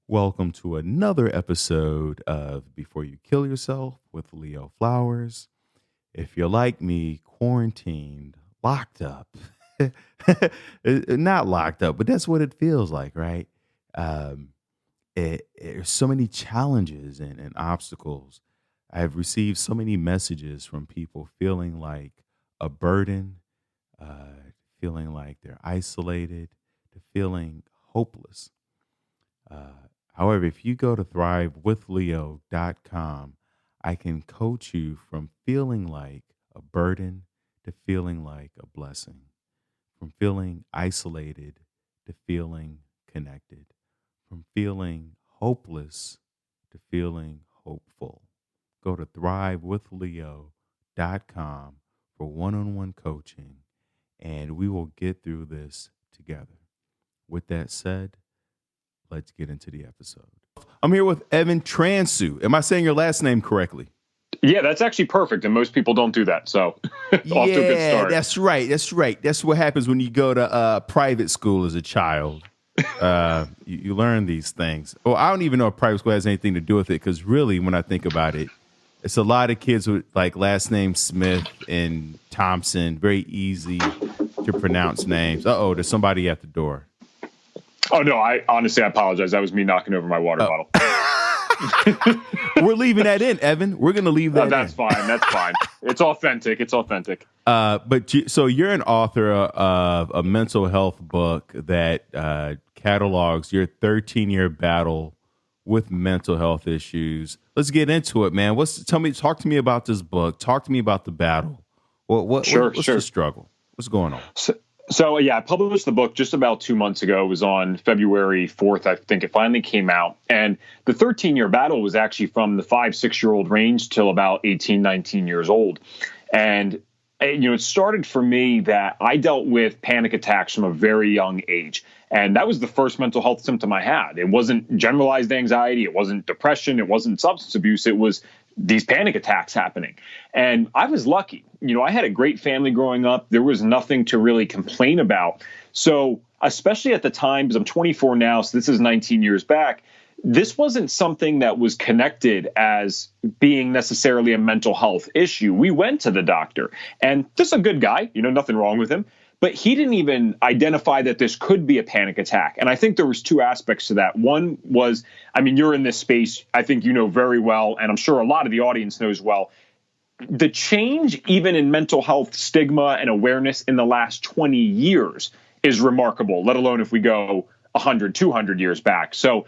Welcome to another episode of Before You Kill Yourself with Leo Flowers. If you're like me, quarantined, locked up, not locked up, but that's what it feels like, right? Um, there's so many challenges and obstacles. I've received so many messages from people feeling like a burden, feeling like they're isolated, to feeling hopeless. However, if you go to thrivewithleo.com, I can coach you from feeling like a burden to feeling like a blessing, from feeling isolated to feeling connected, from feeling hopeless to feeling hopeful. Go to thrivewithleo.com for one-on-one coaching, and we will get through this together. With that said, let's get into the episode. I'm here with Evan Transue. Am I saying your last name correctly? Yeah, that's actually perfect, and most people don't do that, so off to a good start. That's right. That's what happens when you go to private school as a child. You learn these things. Well, I don't even know if private school has anything to do with it, because really, when I think about it, it's a lot of kids with like last name Smith and Thompson, very easy to pronounce names. There's somebody at the door. Oh, no, I apologize. That was me knocking over my water bottle. We're leaving that in, Evan. We're going to leave that that's in. That's fine. It's authentic. So you're an author of a mental health book that catalogs your 13-year battle with mental health issues. Let's get into it, man. Talk to me about this book. Talk to me about the battle. What's the struggle? What's going on? So, I published the book just about 2 months ago. It was on February 4th, I think it finally came out. And the 13-year battle was actually from the 5-6-year-old range till about 18, 19 years old. And, it started for me that I dealt with panic attacks from a very young age. And that was the first mental health symptom I had. It wasn't generalized anxiety. It wasn't depression. It wasn't substance abuse. It was these panic attacks happening. And I was lucky. I had a great family growing up. There was nothing to really complain about. So especially at the time, because I'm 24 now, so this is 19 years back, this wasn't something that was connected as being necessarily a mental health issue. We went to the doctor, and this is a good guy, nothing wrong with him. But he didn't even identify that this could be a panic attack. And I think there was two aspects to that. One was, you're in this space, I think you know very well, and I'm sure a lot of the audience knows well, the change even in mental health stigma and awareness in the last 20 years is remarkable, let alone if we go 100, 200 years back. So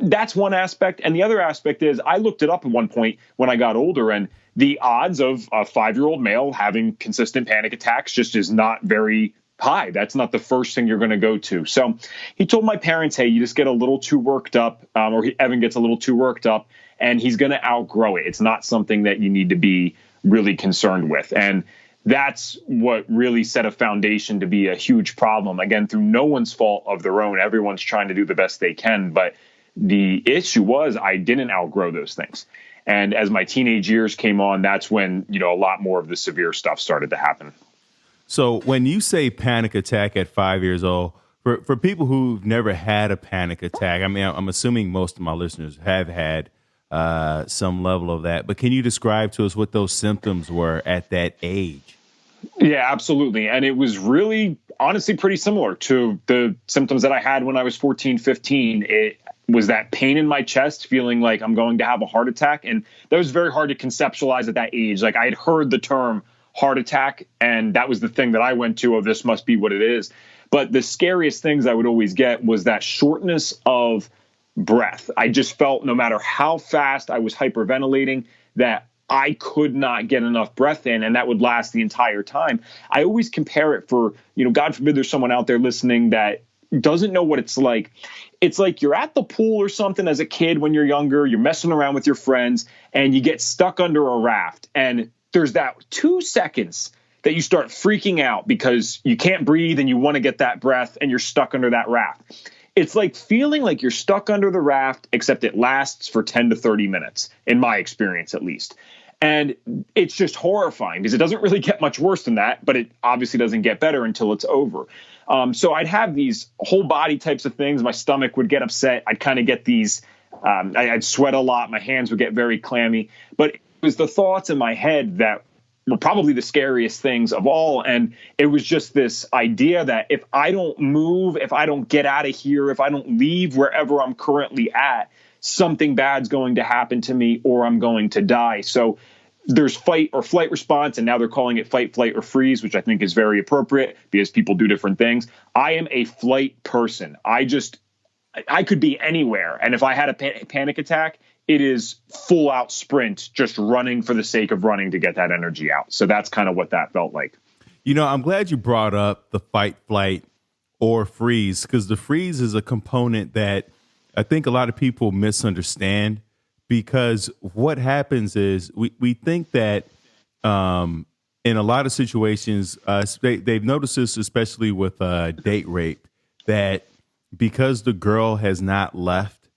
that's one aspect. And the other aspect is I looked it up at one point when I got older, and the odds of a 5-year-old male having consistent panic attacks just is not very high. That's not the first thing you're going to go to. So he told my parents, hey, you just get a little too worked up, Evan gets a little too worked up, and he's going to outgrow it. It's not something that you need to be really concerned with. And that's what really set a foundation to be a huge problem. Again, through no one's fault of their own. Everyone's trying to do the best they can. But the issue was I didn't outgrow those things. And as my teenage years came on, that's when, a lot more of the severe stuff started to happen. So when you say panic attack at 5 years old, for people who've never had a panic attack, I'm assuming most of my listeners have had some level of that. But can you describe to us what those symptoms were at that age? Yeah, absolutely. And it was really, honestly, pretty similar to the symptoms that I had when I was 14, 15. It was that pain in my chest, feeling like I'm going to have a heart attack. And that was very hard to conceptualize at that age. Like I had heard the term heart attack, and that was the thing that I went to, this must be what it is. But the scariest things I would always get was that shortness of breath. I just felt no matter how fast I was hyperventilating, that I could not get enough breath in, and that would last the entire time. I always compare it for, God forbid there's someone out there listening that doesn't know what it's like. It's like you're at the pool or something as a kid when you're younger, you're messing around with your friends, and you get stuck under a raft. And there's that 2 seconds that you start freaking out because you can't breathe and you want to get that breath and you're stuck under that raft. It's like feeling like you're stuck under the raft, except it lasts for 10 to 30 minutes, in my experience at least. And it's just horrifying because it doesn't really get much worse than that, but it obviously doesn't get better until it's over. So I'd have these whole body types of things. My stomach would get upset. I'd kind of get these, I'd sweat a lot. My hands would get very clammy. But it was the thoughts in my head that were probably the scariest things of all. And it was just this idea that if I don't move, if I don't get out of here, if I don't leave wherever I'm currently at, something bad's going to happen to me or I'm going to die. So there's fight or flight response, and now they're calling it fight, flight, or freeze, which I think is very appropriate because people do different things. I am a flight person. I could be anywhere. And if I had a panic attack, it is full out sprint, just running for the sake of running to get that energy out. So that's kind of what that felt like. I'm glad you brought up the fight, flight, or freeze, because the freeze is a component that I think a lot of people misunderstand, because what happens is we think that in a lot of situations, they've noticed this, especially with date rape, that because the girl has not left,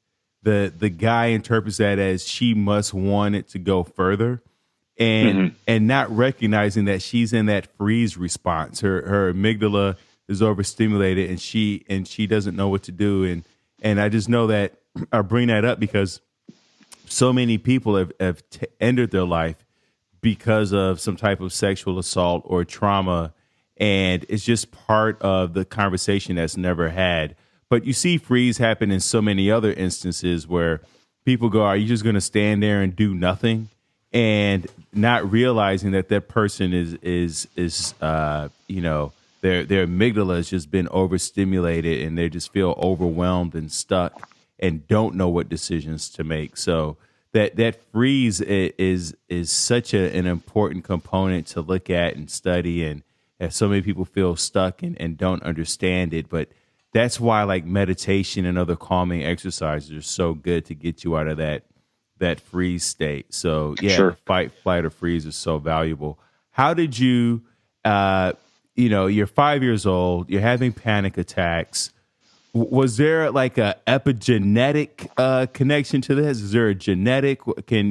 the guy interprets that as she must want it to go further, and not recognizing that she's in that freeze response. Her amygdala is overstimulated, and she doesn't know what to do. And I just know that I bring that up because so many people have ended their life because of some type of sexual assault or trauma, and it's just part of the conversation that's never had. But you see freeze happen in so many other instances where people go, are you just going to stand there and do nothing? And not realizing that person is their amygdala has just been overstimulated, and they just feel overwhelmed and stuck and don't know what decisions to make. So that freeze is such an important component to look at and study. And so many people feel stuck and don't understand it. But that's why like meditation and other calming exercises are so good to get you out of that freeze state. So yeah, Sure. Fight, flight, or freeze is so valuable. How did you, you're 5 years old, you're having panic attacks. Was there like a epigenetic connection to this? Is there a genetic? Can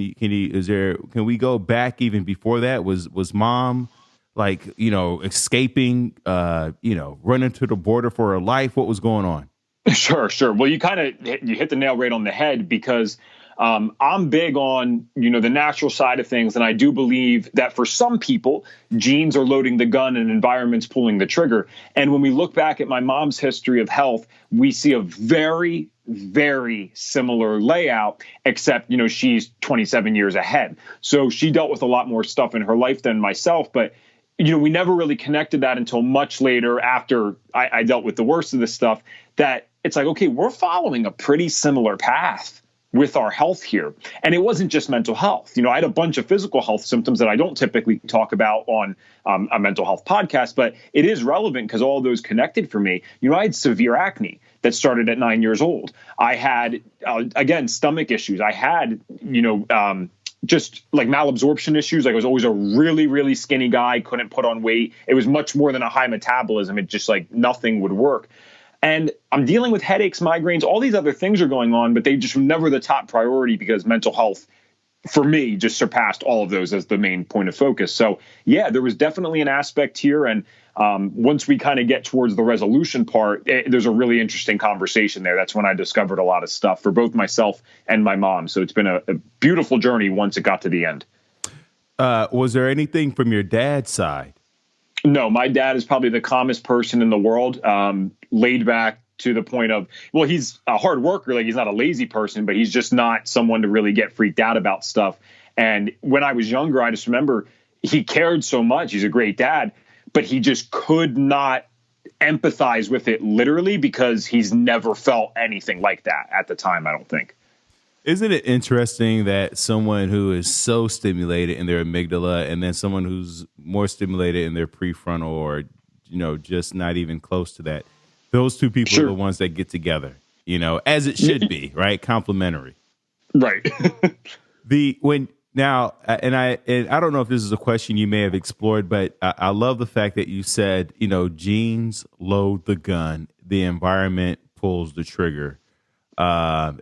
we go back even before that? Was mom like, escaping, running to the border for her life? What was going on? Sure. Well, you hit the nail right on the head because I'm big on, the natural side of things. And I do believe that for some people, genes are loading the gun and environment's pulling the trigger. And when we look back at my mom's history of health, we see a very, very similar layout, except, she's 27 years ahead. So she dealt with a lot more stuff in her life than myself. But we never really connected that until much later after I dealt with the worst of this stuff, that it's like, okay, we're following a pretty similar path with our health here. And it wasn't just mental health. I had a bunch of physical health symptoms that I don't typically talk about on a mental health podcast, but it is relevant because all of those connected for me. I had severe acne that started at 9 years old. I had, again, stomach issues. I had, just like malabsorption issues. Like I was always a really, really skinny guy, couldn't put on weight. It was much more than a high metabolism. It just like nothing would work. And I'm dealing with headaches, migraines, all these other things are going on, but they just were never the top priority because mental health for me just surpassed all of those as the main point of focus. So yeah, there was definitely an aspect here. And once we kind of get towards the resolution part, there's a really interesting conversation there. That's when I discovered a lot of stuff for both myself and my mom. So it's been a beautiful journey once it got to the end. Was there anything from your dad's side? No, my dad is probably the calmest person in the world, laid back to the point of, well, he's a hard worker. Like he's not a lazy person, but he's just not someone to really get freaked out about stuff. And when I was younger, I just remember he cared so much. He's a great dad, but he just could not empathize with it literally because he's never felt anything like that at the time, I don't think. Isn't it interesting that someone who is so stimulated in their amygdala and then someone who's more stimulated in their prefrontal or, just not even close to that, those two people Sure. are the ones that get together, as it should be, right? Complementary. Right. And I don't know if this is a question you may have explored, but I love the fact that you said, genes load the gun, the environment pulls the trigger. An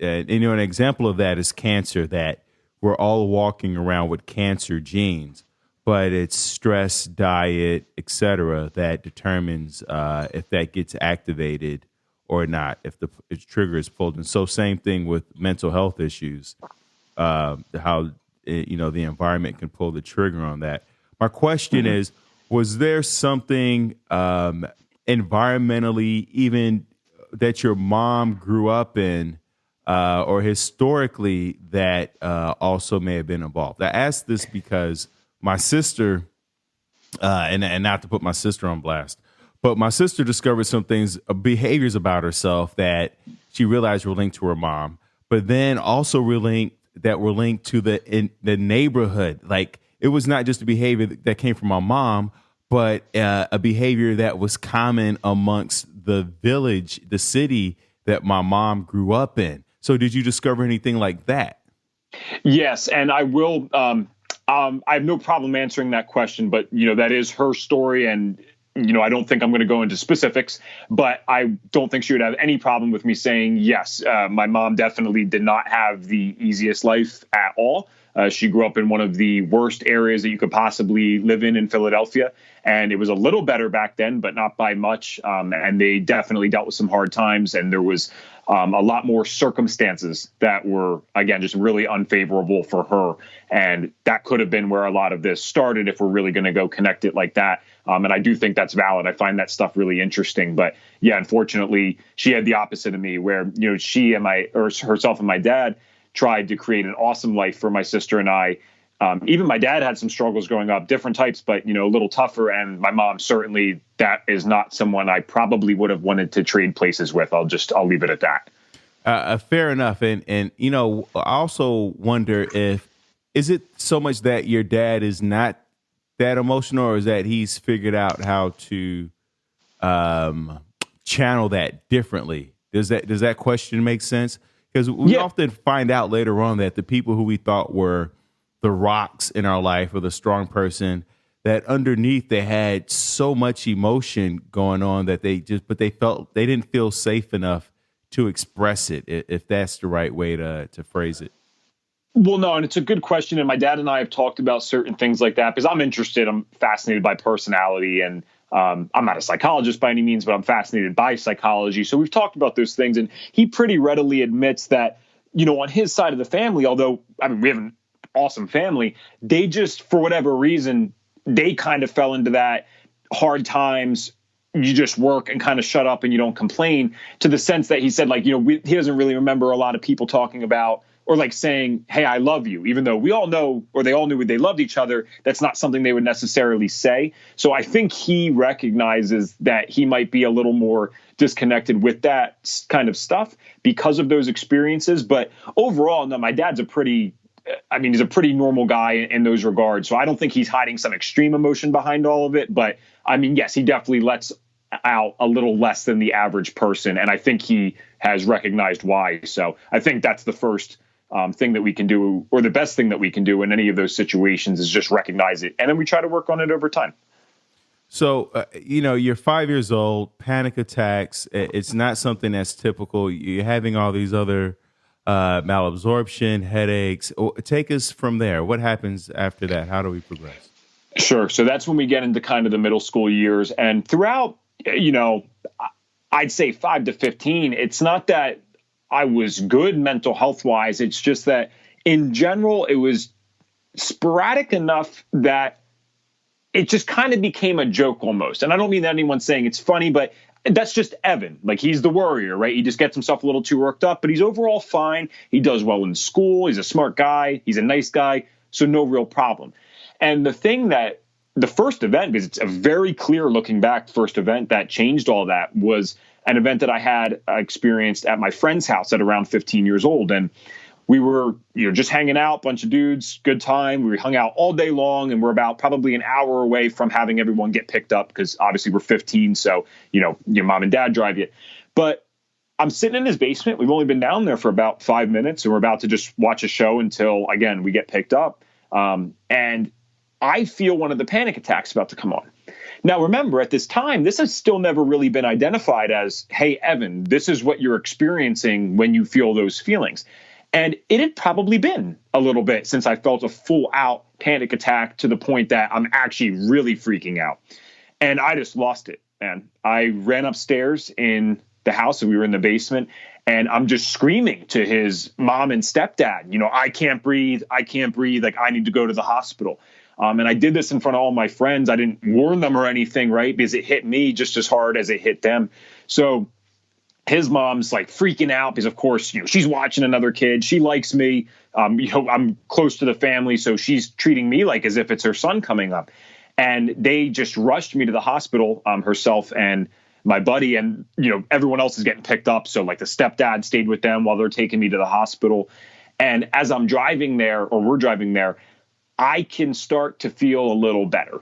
example of that is cancer, that we're all walking around with cancer genes, but it's stress, diet, etc., that determines if that gets activated or not, if the trigger is pulled. And so, same thing with mental health issues, how the environment can pull the trigger on that. My question is, was there something environmentally, even that your mom grew up in, or historically, that also may have been involved? I ask this because my sister, and not to put my sister on blast, but my sister discovered some things, behaviors about herself that she realized were linked to her mom, but then also were linked to the neighborhood. Like, it was not just a behavior that came from my mom, but a behavior that was common amongst the village, the city that my mom grew up in. So did you discover anything like that? Yes, and I will. I have no problem answering that question, but that is her story, and I don't think I'm going to go into specifics, but I don't think she would have any problem with me saying yes. My mom definitely did not have the easiest life at all. She grew up in one of the worst areas that you could possibly live in Philadelphia. And it was a little better back then, but not by much. And they definitely dealt with some hard times. And there was a lot more circumstances that were, again, just really unfavorable for her. And that could have been where a lot of this started if we're really going to go connect it like that. And I do think that's valid. I find that stuff really interesting. But yeah, unfortunately, she had the opposite of me, where, she and herself and my dad tried to create an awesome life for my sister and I. Even my dad had some struggles growing up, different types, but, a little tougher. And my mom, certainly, that is not someone I probably would have wanted to trade places with. I'll leave it at that. Fair enough. And, I also wonder is it so much that your dad is not that emotional, or is that he's figured out how to channel that differently? Does that question make sense? Because we often find out later on that the people who we thought were the rocks in our life, or the strong person, that underneath they had so much emotion going on that they didn't feel safe enough to express it, if that's the right way to phrase it. Well, no, and it's a good question. And my dad and I have talked about certain things like that because I'm fascinated by personality, and I'm not a psychologist by any means, but I'm fascinated by psychology. So we've talked about those things, and he pretty readily admits that, on his side of the family, although, we have an awesome family, they just, for whatever reason, they kind of fell into that hard times, you just work and kind of shut up and you don't complain, to the sense that he said, he doesn't really remember a lot of people talking about or saying, hey, I love you, even though we all know, or they all knew they loved each other. That's not something they would necessarily say. So I think he recognizes that he might be a little more disconnected with that kind of stuff because of those experiences. But overall, no, my dad's he's a pretty normal guy in those regards. So I don't think he's hiding some extreme emotion behind all of it. But yes, he definitely lets out a little less than the average person. And I think he has recognized why. So I think that's the first thing that we can do, or the best thing that we can do in any of those situations, is just recognize it. And then we try to work on it over time. So, you're 5 years old, panic attacks. It's not something that's typical. You're having all these other malabsorption, headaches. Take us from there. What happens after that? How do we progress? Sure. So that's when we get into kind of the middle school years. And throughout, I'd say 5 to 15, it's not that I was good mental health wise. It's just that in general, it was sporadic enough that it just kind of became a joke almost. And I don't mean that anyone's saying it's funny, but that's just Evan. He's the worrier, right? He just gets himself a little too worked up, but he's overall fine. He does well in school. He's a smart guy. He's a nice guy. So no real problem. And the first event, because it's a very clear looking back first event that changed all that, was an event that I had experienced at my friend's house at around 15 years old. And we were, just hanging out, bunch of dudes, good time. We hung out all day long, and we're about probably an hour away from having everyone get picked up because obviously we're 15. So, your mom and dad drive you. But I'm sitting in his basement. We've only been down there for about 5 minutes, and we're about to just watch a show until, again, we get picked up. And I feel one of the panic attacks about to come on. Now, remember, at this time, this has still never really been identified as, hey, Evan, this is what you're experiencing when you feel those feelings. And it had probably been a little bit since I felt a full out panic attack to the point that I'm actually really freaking out. And I just lost it, man. I ran upstairs in the house, and we were in the basement, and I'm just screaming to his mom and stepdad, I can't breathe. I can't breathe. Like, I need to go to the hospital. And I did this in front of all my friends. I didn't warn them or anything, right? Because it hit me just as hard as it hit them. So his mom's like freaking out because, of course, she's watching another kid. She likes me. I'm close to the family, so she's treating me like as if it's her son coming up. And they just rushed me to the hospital, herself and my buddy, and everyone else is getting picked up. So like the stepdad stayed with them while they're taking me to the hospital. And as I'm driving there, or we're driving there, I can start to feel a little better.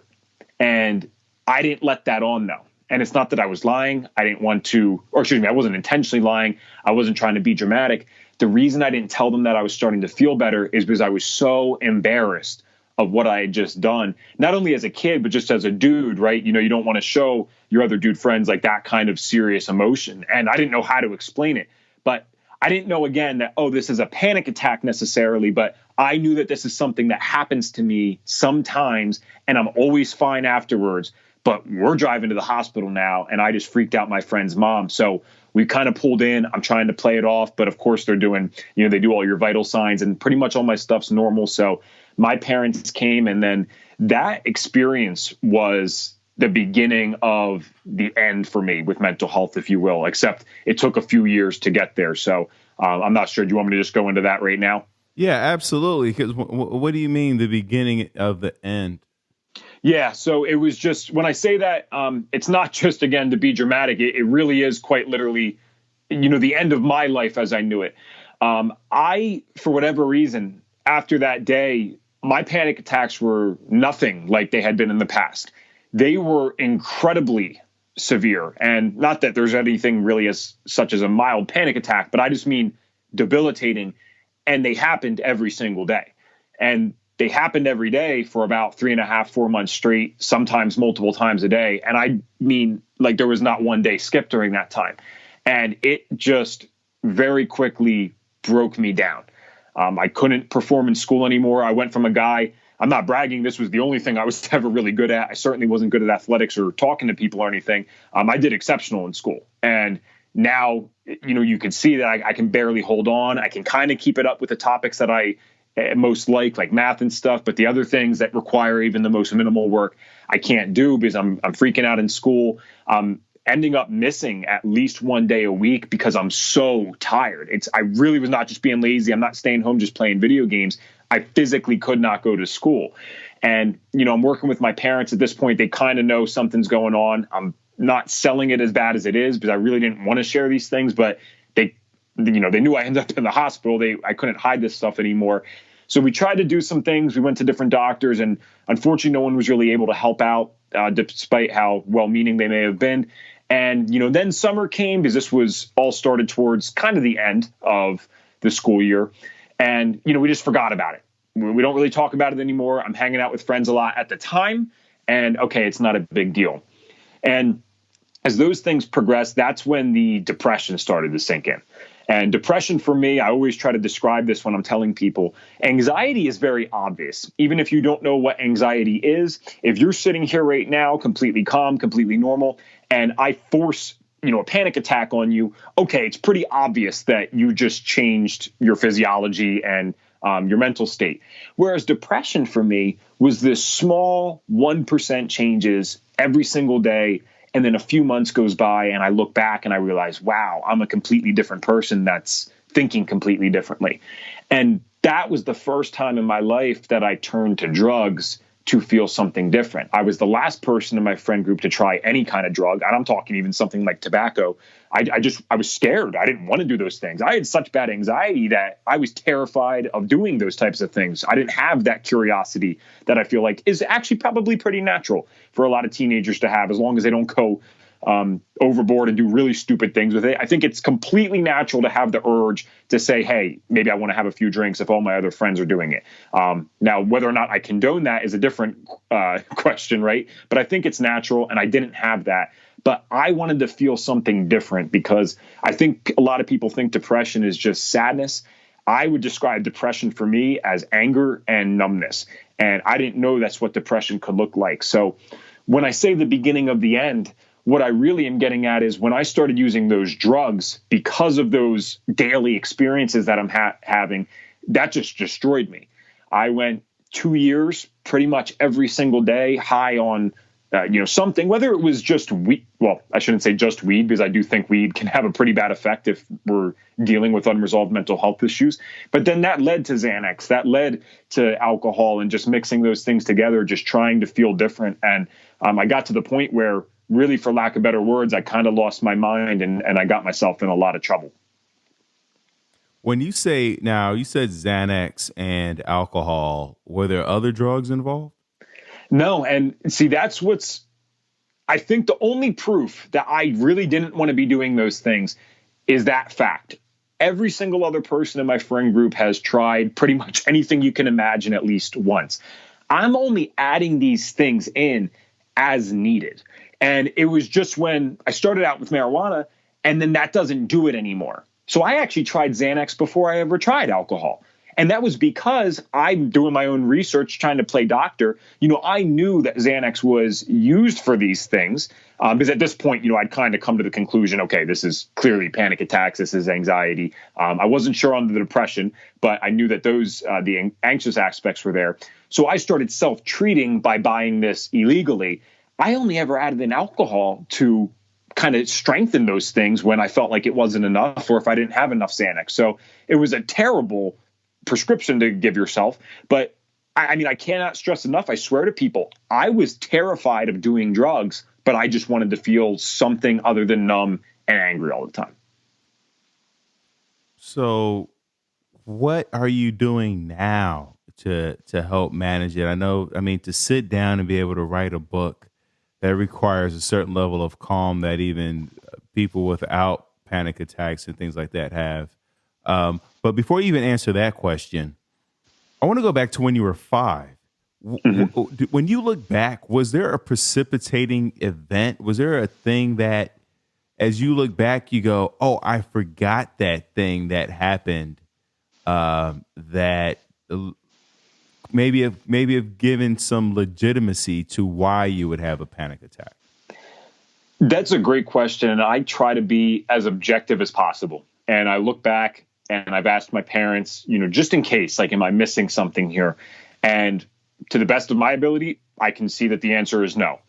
And I didn't let that on, though. And it's not that I was lying. I didn't want to, or excuse me, I wasn't intentionally lying. I wasn't trying to be dramatic. The reason I didn't tell them that I was starting to feel better is because I was so embarrassed of what I had just done, not only as a kid, but just as a dude, right? You don't want to show your other dude friends like that kind of serious emotion. And I didn't know how to explain it, but I didn't know, again, that, this is a panic attack necessarily, but I knew that this is something that happens to me sometimes, and I'm always fine afterwards. But we're driving to the hospital now, and I just freaked out my friend's mom. So we kind of pulled in. I'm trying to play it off, but of course they're doing, they do all your vital signs, and pretty much all my stuff's normal. So my parents came, and then that experience was the beginning of the end for me with mental health, if you will, except it took a few years to get there. So I'm not sure. Do you want me to just go into that right now? Yeah, absolutely. Because what do you mean the beginning of the end? Yeah, so it was just, when I say that, it's not just, again, to be dramatic. It really is quite literally, the end of my life as I knew it. I, for whatever reason, after that day, my panic attacks were nothing like they had been in the past. They were incredibly severe. And not that there's anything really as such as a mild panic attack, but I just mean debilitating. And they happened every single day. And they happened every day for about 3.5, 4 months straight, sometimes multiple times a day. And I mean, like, there was not one day skipped during that time. And it just very quickly broke me down. I couldn't perform in school anymore. I went from a guy, I'm not bragging, this was the only thing I was ever really good at. I certainly wasn't good at athletics or talking to people or anything. I did exceptional in school. And now, you can see that I can barely hold on. I can kind of keep it up with the topics that I most like math and stuff, but the other things that require even the most minimal work, I can't do because I'm freaking out in school. Ending up missing at least one day a week because I'm so tired. I really was not just being lazy. I'm not staying home just playing video games. I physically could not go to school. And, I'm working with my parents at this point. They kind of know something's going on. I'm not selling it as bad as it is because I really didn't want to share these things, but they knew I ended up in the hospital. I couldn't hide this stuff anymore. So we tried to do some things. We went to different doctors, and unfortunately, no one was really able to help out, despite how well-meaning they may have been. And, then summer came because this was all started towards kind of the end of the school year. And, we just forgot about it. We don't really talk about it anymore. I'm hanging out with friends a lot at the time. And, okay, it's not a big deal. And as those things progressed, that's when the depression started to sink in. And depression for me, I always try to describe this when I'm telling people, anxiety is very obvious. Even if you don't know what anxiety is, if you're sitting here right now, completely calm, completely normal, and I force, a panic attack on you, okay, it's pretty obvious that you just changed your physiology and your mental state. Whereas depression for me was this small 1% changes every single day. And then a few months goes by and I look back and I realize, wow, I'm a completely different person that's thinking completely differently. And that was the first time in my life that I turned to drugs to feel something different. I was the last person in my friend group to try any kind of drug. And I'm talking even something like tobacco. I was scared. I didn't want to do those things. I had such bad anxiety that I was terrified of doing those types of things. I didn't have that curiosity that I feel like is actually probably pretty natural for a lot of teenagers to have, as long as they don't go overboard and do really stupid things with it. I think it's completely natural to have the urge to say, hey, maybe I want to have a few drinks if all my other friends are doing it. Now, whether or not I condone that is a different question, right? But I think it's natural, and I didn't have that. But I wanted to feel something different because I think a lot of people think depression is just sadness. I would describe depression for me as anger and numbness. And I didn't know that's what depression could look like. So when I say the beginning of the end, what I really am getting at is when I started using those drugs because of those daily experiences that I'm having, that just destroyed me. I went 2 years, pretty much every single day, high on something, whether it was just weed. Well, I shouldn't say just weed, because I do think weed can have a pretty bad effect if we're dealing with unresolved mental health issues. But then that led to Xanax, that led to alcohol, and just mixing those things together, just trying to feel different. And I got to the point where, really, for lack of better words, I kind of lost my mind, and I got myself in a lot of trouble. When you say, now you said Xanax and alcohol, were there other drugs involved? No. And see, that's what's, I think the only proof that I really didn't want to be doing those things is that fact. Every single other person in my friend group has tried pretty much anything you can imagine at least once. I'm only adding these things in as needed. And it was just when I started out with marijuana, and then that doesn't do it anymore. So I actually tried Xanax before I ever tried alcohol. And that was because I'm doing my own research, trying to play doctor. I knew that Xanax was used for these things because at this point, I'd kind of come to the conclusion, okay, this is clearly panic attacks. This is anxiety. I wasn't sure on the depression, but I knew that those the anxious aspects were there. So I started self-treating by buying this illegally. I only ever added in alcohol to kind of strengthen those things when I felt like it wasn't enough, or if I didn't have enough Xanax. So it was a terrible prescription to give yourself. But I mean, I cannot stress enough. I swear to people, I was terrified of doing drugs, but I just wanted to feel something other than numb and angry all the time. So what are you doing now to help manage it? To sit down and be able to write a book, that requires a certain level of calm that even people without panic attacks and things like that have. But before you even answer that question, I want to go back to when you were 5. Mm-hmm. When you look back, was there a precipitating event? Was there a thing that, as you look back, you go, oh, I forgot that thing that happened, that maybe have given some legitimacy to why you would have a panic attack? That's a great question. And I try to be as objective as possible. And I look back and I've asked my parents, just in case, like, am I missing something here? And to the best of my ability, I can see that the answer is no.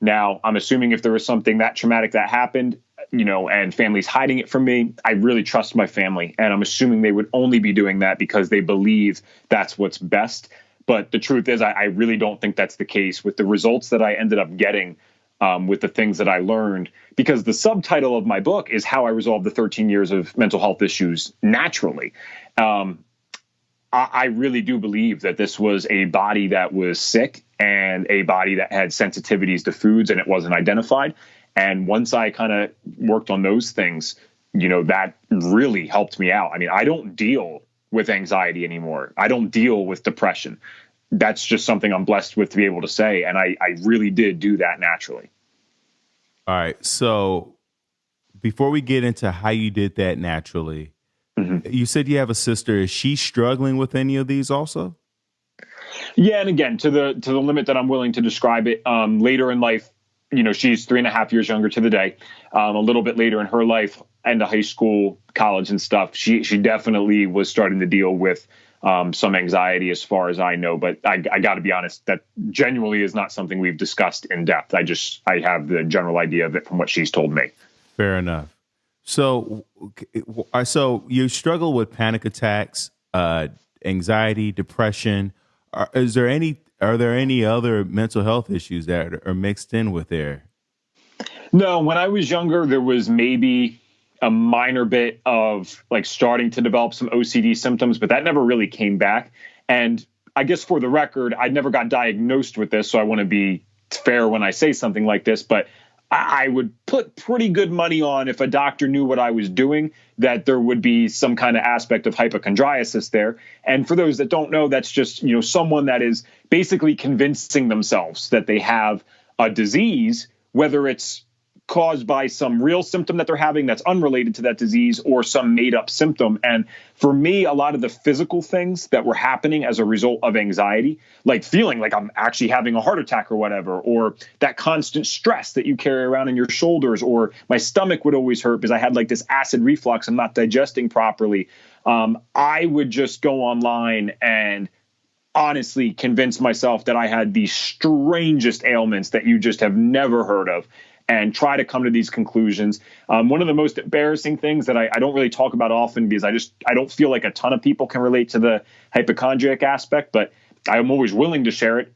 Now, I'm assuming if there was something that traumatic that happened, and family's hiding it from me, I really trust my family. And I'm assuming they would only be doing that because they believe that's what's best. But the truth is, I really don't think that's the case with the results that I ended up getting with the things that I learned, because the subtitle of my book is How I Resolved the 13 Years of Mental Health Issues Naturally. I really do believe that this was a body that was sick and a body that had sensitivities to foods, and it wasn't identified. And once I kind of worked on those things, that really helped me out. I mean, I don't deal with anxiety anymore. I don't deal with depression. That's just something I'm blessed with to be able to say. And I really did do that naturally. All right. So before we get into how you did that naturally, mm-hmm. You said you have a sister. Is she struggling with any of these also? Yeah. And again, to the limit that I'm willing to describe it, later in life, she's 3.5 years younger to the day. A little bit later in her life, end of high school, college and stuff, she definitely was starting to deal with some anxiety, as far as I know. But I got to be honest, that genuinely is not something we've discussed in depth. I have the general idea of it from what she's told me. Fair enough. So you struggle with panic attacks, anxiety, depression. Are there any other mental health issues that are mixed in with there? No, when I was younger, there was maybe a minor bit of like starting to develop some OCD symptoms, but that never really came back. And I guess for the record, I never got diagnosed with this, so I want to be fair when I say something like this, but I would put pretty good money on, if a doctor knew what I was doing, that there would be some kind of aspect of hypochondriasis there. And for those that don't know, that's just, someone that is basically convincing themselves that they have a disease, whether it's caused by some real symptom that they're having that's unrelated to that disease or some made up symptom. And for me, a lot of the physical things that were happening as a result of anxiety, like feeling like I'm actually having a heart attack or whatever, or that constant stress that you carry around in your shoulders, or my stomach would always hurt because I had like this acid reflux. I'm not digesting properly. I would just go online and honestly convince myself that I had the strangest ailments that you just have never heard of, and try to come to these conclusions. One of the most embarrassing things that I don't really talk about often, because I don't feel like a ton of people can relate to the hypochondriac aspect, but I'm always willing to share it.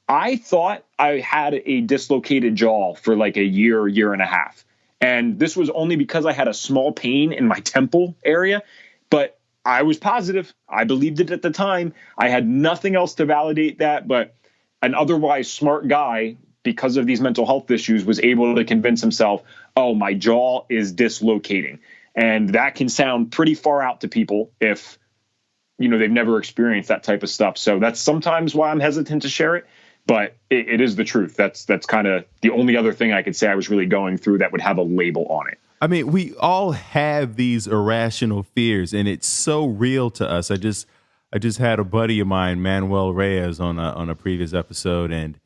I thought I had a dislocated jaw for like a year and a half. And this was only because I had a small pain in my temple area, but I was positive. I believed it at the time. I had nothing else to validate that, but an otherwise smart guy, because of these mental health issues, was able to convince himself, oh, my jaw is dislocating. And that can sound pretty far out to people if, they've never experienced that type of stuff. So that's sometimes why I'm hesitant to share it, but it is the truth. That's kind of the only other thing I could say I was really going through that would have a label on it. I mean, we all have these irrational fears, and it's so real to us. I just had a buddy of mine, Manuel Reyes, on a previous episode, and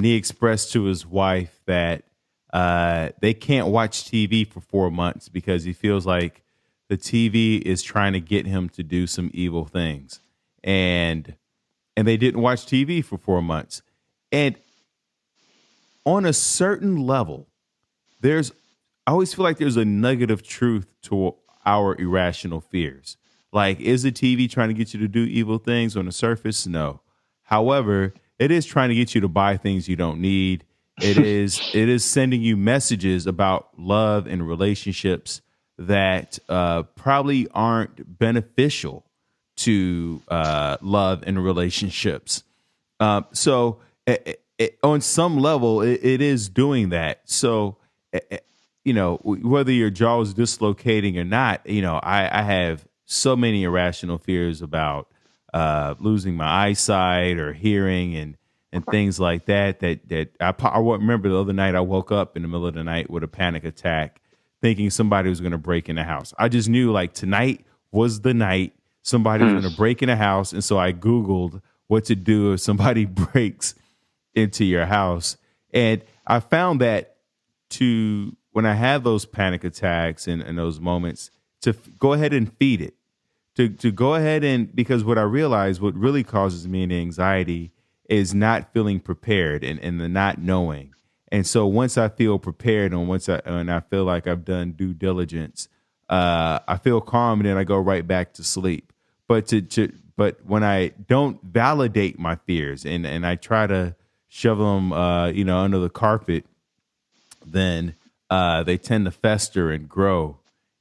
he expressed to his wife that they can't watch TV for 4 months because he feels like the TV is trying to get him to do some evil things, and they didn't watch TV for 4 months. And on a certain level, I always feel like there's a nugget of truth to our irrational fears. Like, is the TV trying to get you to do evil things on the surface? No. However, it is trying to get you to buy things you don't need. It is sending you messages about love and relationships that probably aren't beneficial to love and relationships. So on some level, it is doing that. So, whether your jaw is dislocating or not, I have so many irrational fears about losing my eyesight or hearing and things like that I remember the other night I woke up in the middle of the night with a panic attack thinking somebody was going to break in the house. I just knew like tonight was the night somebody was going to break in the house. And so I Googled what to do if somebody breaks into your house. And I found that when I have those panic attacks and those moments, to go ahead and feed it, to go ahead because what I realized, what really causes me the anxiety is not feeling prepared and the not knowing. And so once I feel prepared and I feel like I've done due diligence, I feel calm and then I go right back to sleep. But when I don't validate my fears and I try to shove them, under the carpet, then they tend to fester and grow.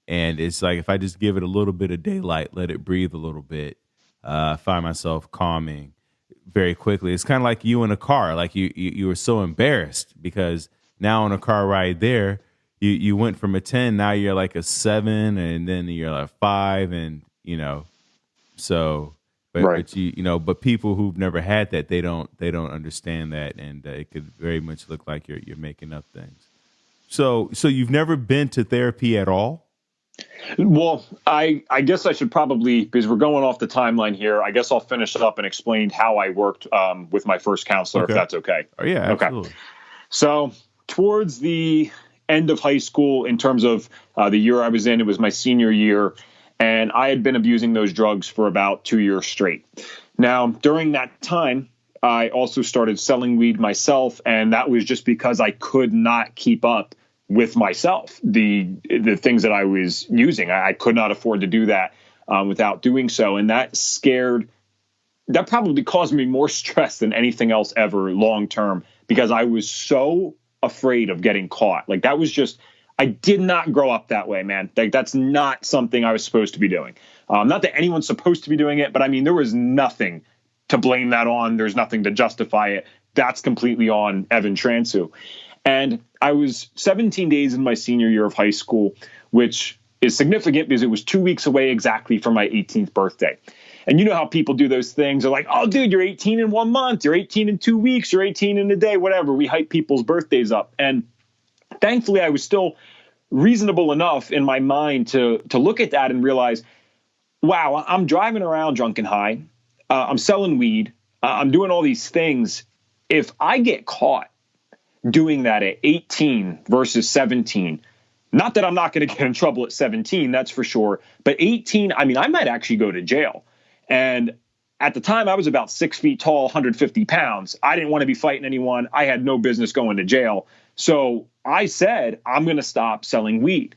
And it's like if I just give it a little bit of daylight, let it breathe a little bit, I find myself calming very quickly. It's kind of like you in a car. Like you were so embarrassed because now on a car ride there, you went from a 10, now you're like a 7, and then you're like 5, and so. But, right. But people who've never had that, they don't understand that, and it could very much look like you're making up things. So you've never been to therapy at all? Well, I guess I should probably, because we're going off the timeline here, I guess I'll finish up and explain how I worked with my first counselor, if that's okay. Oh, yeah, absolutely. Okay. So towards the end of high school, in terms of the year I was in, it was my senior year, and I had been abusing those drugs for about 2 years straight. Now, during that time, I also started selling weed myself, and that was just because I could not keep up with myself, the things that I was using. I could not afford to do that without doing so. And that probably caused me more stress than anything else ever long term, because I was so afraid of getting caught. Like that was just, I did not grow up that way, man. Like that's not something I was supposed to be doing. Not that anyone's supposed to be doing it, but I mean, there was nothing to blame that on. There's nothing to justify it. That's completely on Evan Transue. And I was 17 days in my senior year of high school, which is significant because it was 2 weeks away exactly from my 18th birthday. And you know how people do those things. They're like, oh, dude, you're 18 in 1 month. You're 18 in 2 weeks. You're 18 in a day, whatever. We hype people's birthdays up. And thankfully, I was still reasonable enough in my mind to look at that and realize, wow, I'm driving around drunk and high. I'm selling weed. I'm doing all these things. If I get caught doing that at 18 versus 17, not that I'm not going to get in trouble at 17, that's for sure. But 18, I mean, I might actually go to jail. And at the time, I was about 6 feet tall, 150 pounds. I didn't want to be fighting anyone. I had no business going to jail. So I said, I'm going to stop selling weed.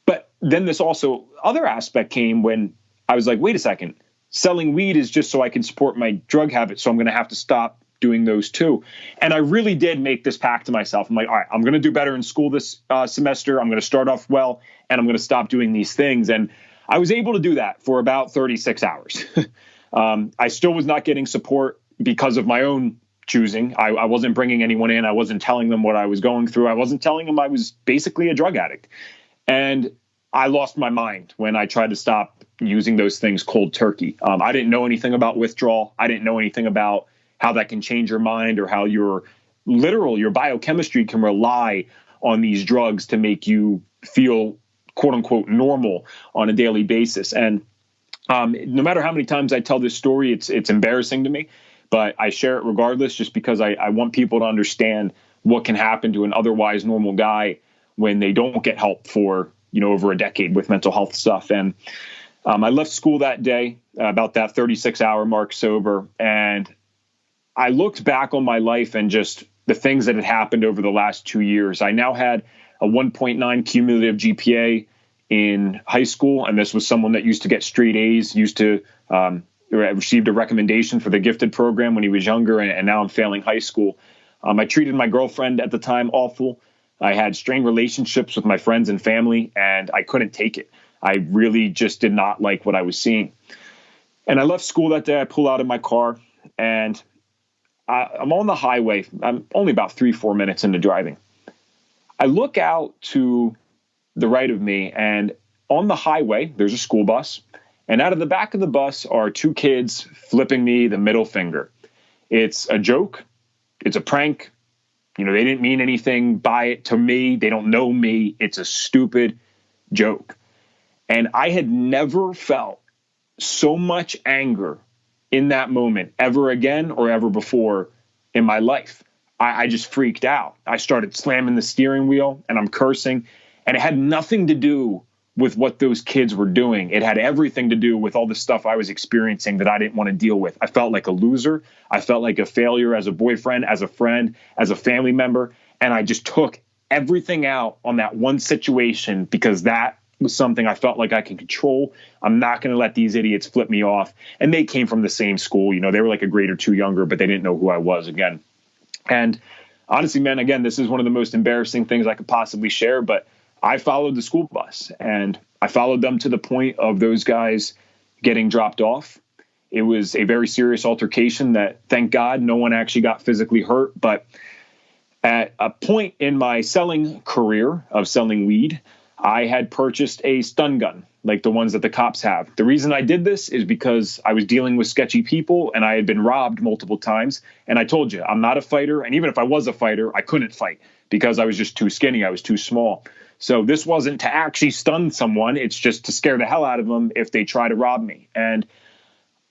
But then this also other aspect came when I was like, wait a second, selling weed is just so I can support my drug habit. So I'm going to have to stop doing those too. And I really did make this pact to myself. I'm like, all right, I'm going to do better in school this semester. I'm going to start off well, and I'm going to stop doing these things. And I was able to do that for about 36 hours. I still was not getting support because of my own choosing. I wasn't bringing anyone in. I wasn't telling them what I was going through. I wasn't telling them I was basically a drug addict. And I lost my mind when I tried to stop using those things cold turkey. I didn't know anything about withdrawal. I didn't know anything about how that can change your mind or how your biochemistry can rely on these drugs to make you feel, quote unquote, normal on a daily basis. And no matter how many times I tell this story, it's embarrassing to me, but I share it regardless, just because I want people to understand what can happen to an otherwise normal guy when they don't get help for, over a decade with mental health stuff. And I left school that day, about that 36-hour mark sober. And I looked back on my life and just the things that had happened over the last 2 years. I now had a 1.9 cumulative GPA in high school. And this was someone that used to get straight A's, received a recommendation for the gifted program when he was younger. And now I'm failing high school. I treated my girlfriend at the time awful. I had strained relationships with my friends and family, and I couldn't take it. I really just did not like what I was seeing. And I left school that day. I pull out of my car, and I'm on the highway. I'm only about 3-4 minutes into driving. I look out to the right of me, and on the highway, there's a school bus. And out of the back of the bus are 2 kids flipping me the middle finger. It's a joke. It's a prank. They didn't mean anything by it to me. They don't know me. It's a stupid joke. And I had never felt so much anger in that moment ever again or ever before in my life. I just freaked out. I started slamming the steering wheel and I'm cursing. And it had nothing to do with what those kids were doing. It had everything to do with all the stuff I was experiencing that I didn't want to deal with. I felt like a loser. I felt like a failure as a boyfriend, as a friend, as a family member. And I just took everything out on that one situation because that was something I felt like I can control. I'm not going to let these idiots flip me off. And they came from the same school. They were like a grade or 2 younger, but they didn't know who I was again. And honestly, man, again, this is one of the most embarrassing things I could possibly share, but I followed the school bus, and I followed them to the point of those guys getting dropped off. It was a very serious altercation that, thank God, no one actually got physically hurt. But at a point in my selling career of selling weed, I had purchased a stun gun, like the ones that the cops have. The reason I did this is because I was dealing with sketchy people, and I had been robbed multiple times. And I told you, I'm not a fighter. And even if I was a fighter, I couldn't fight because I was just too skinny. I was too small. So this wasn't to actually stun someone. It's just to scare the hell out of them if they try to rob me. And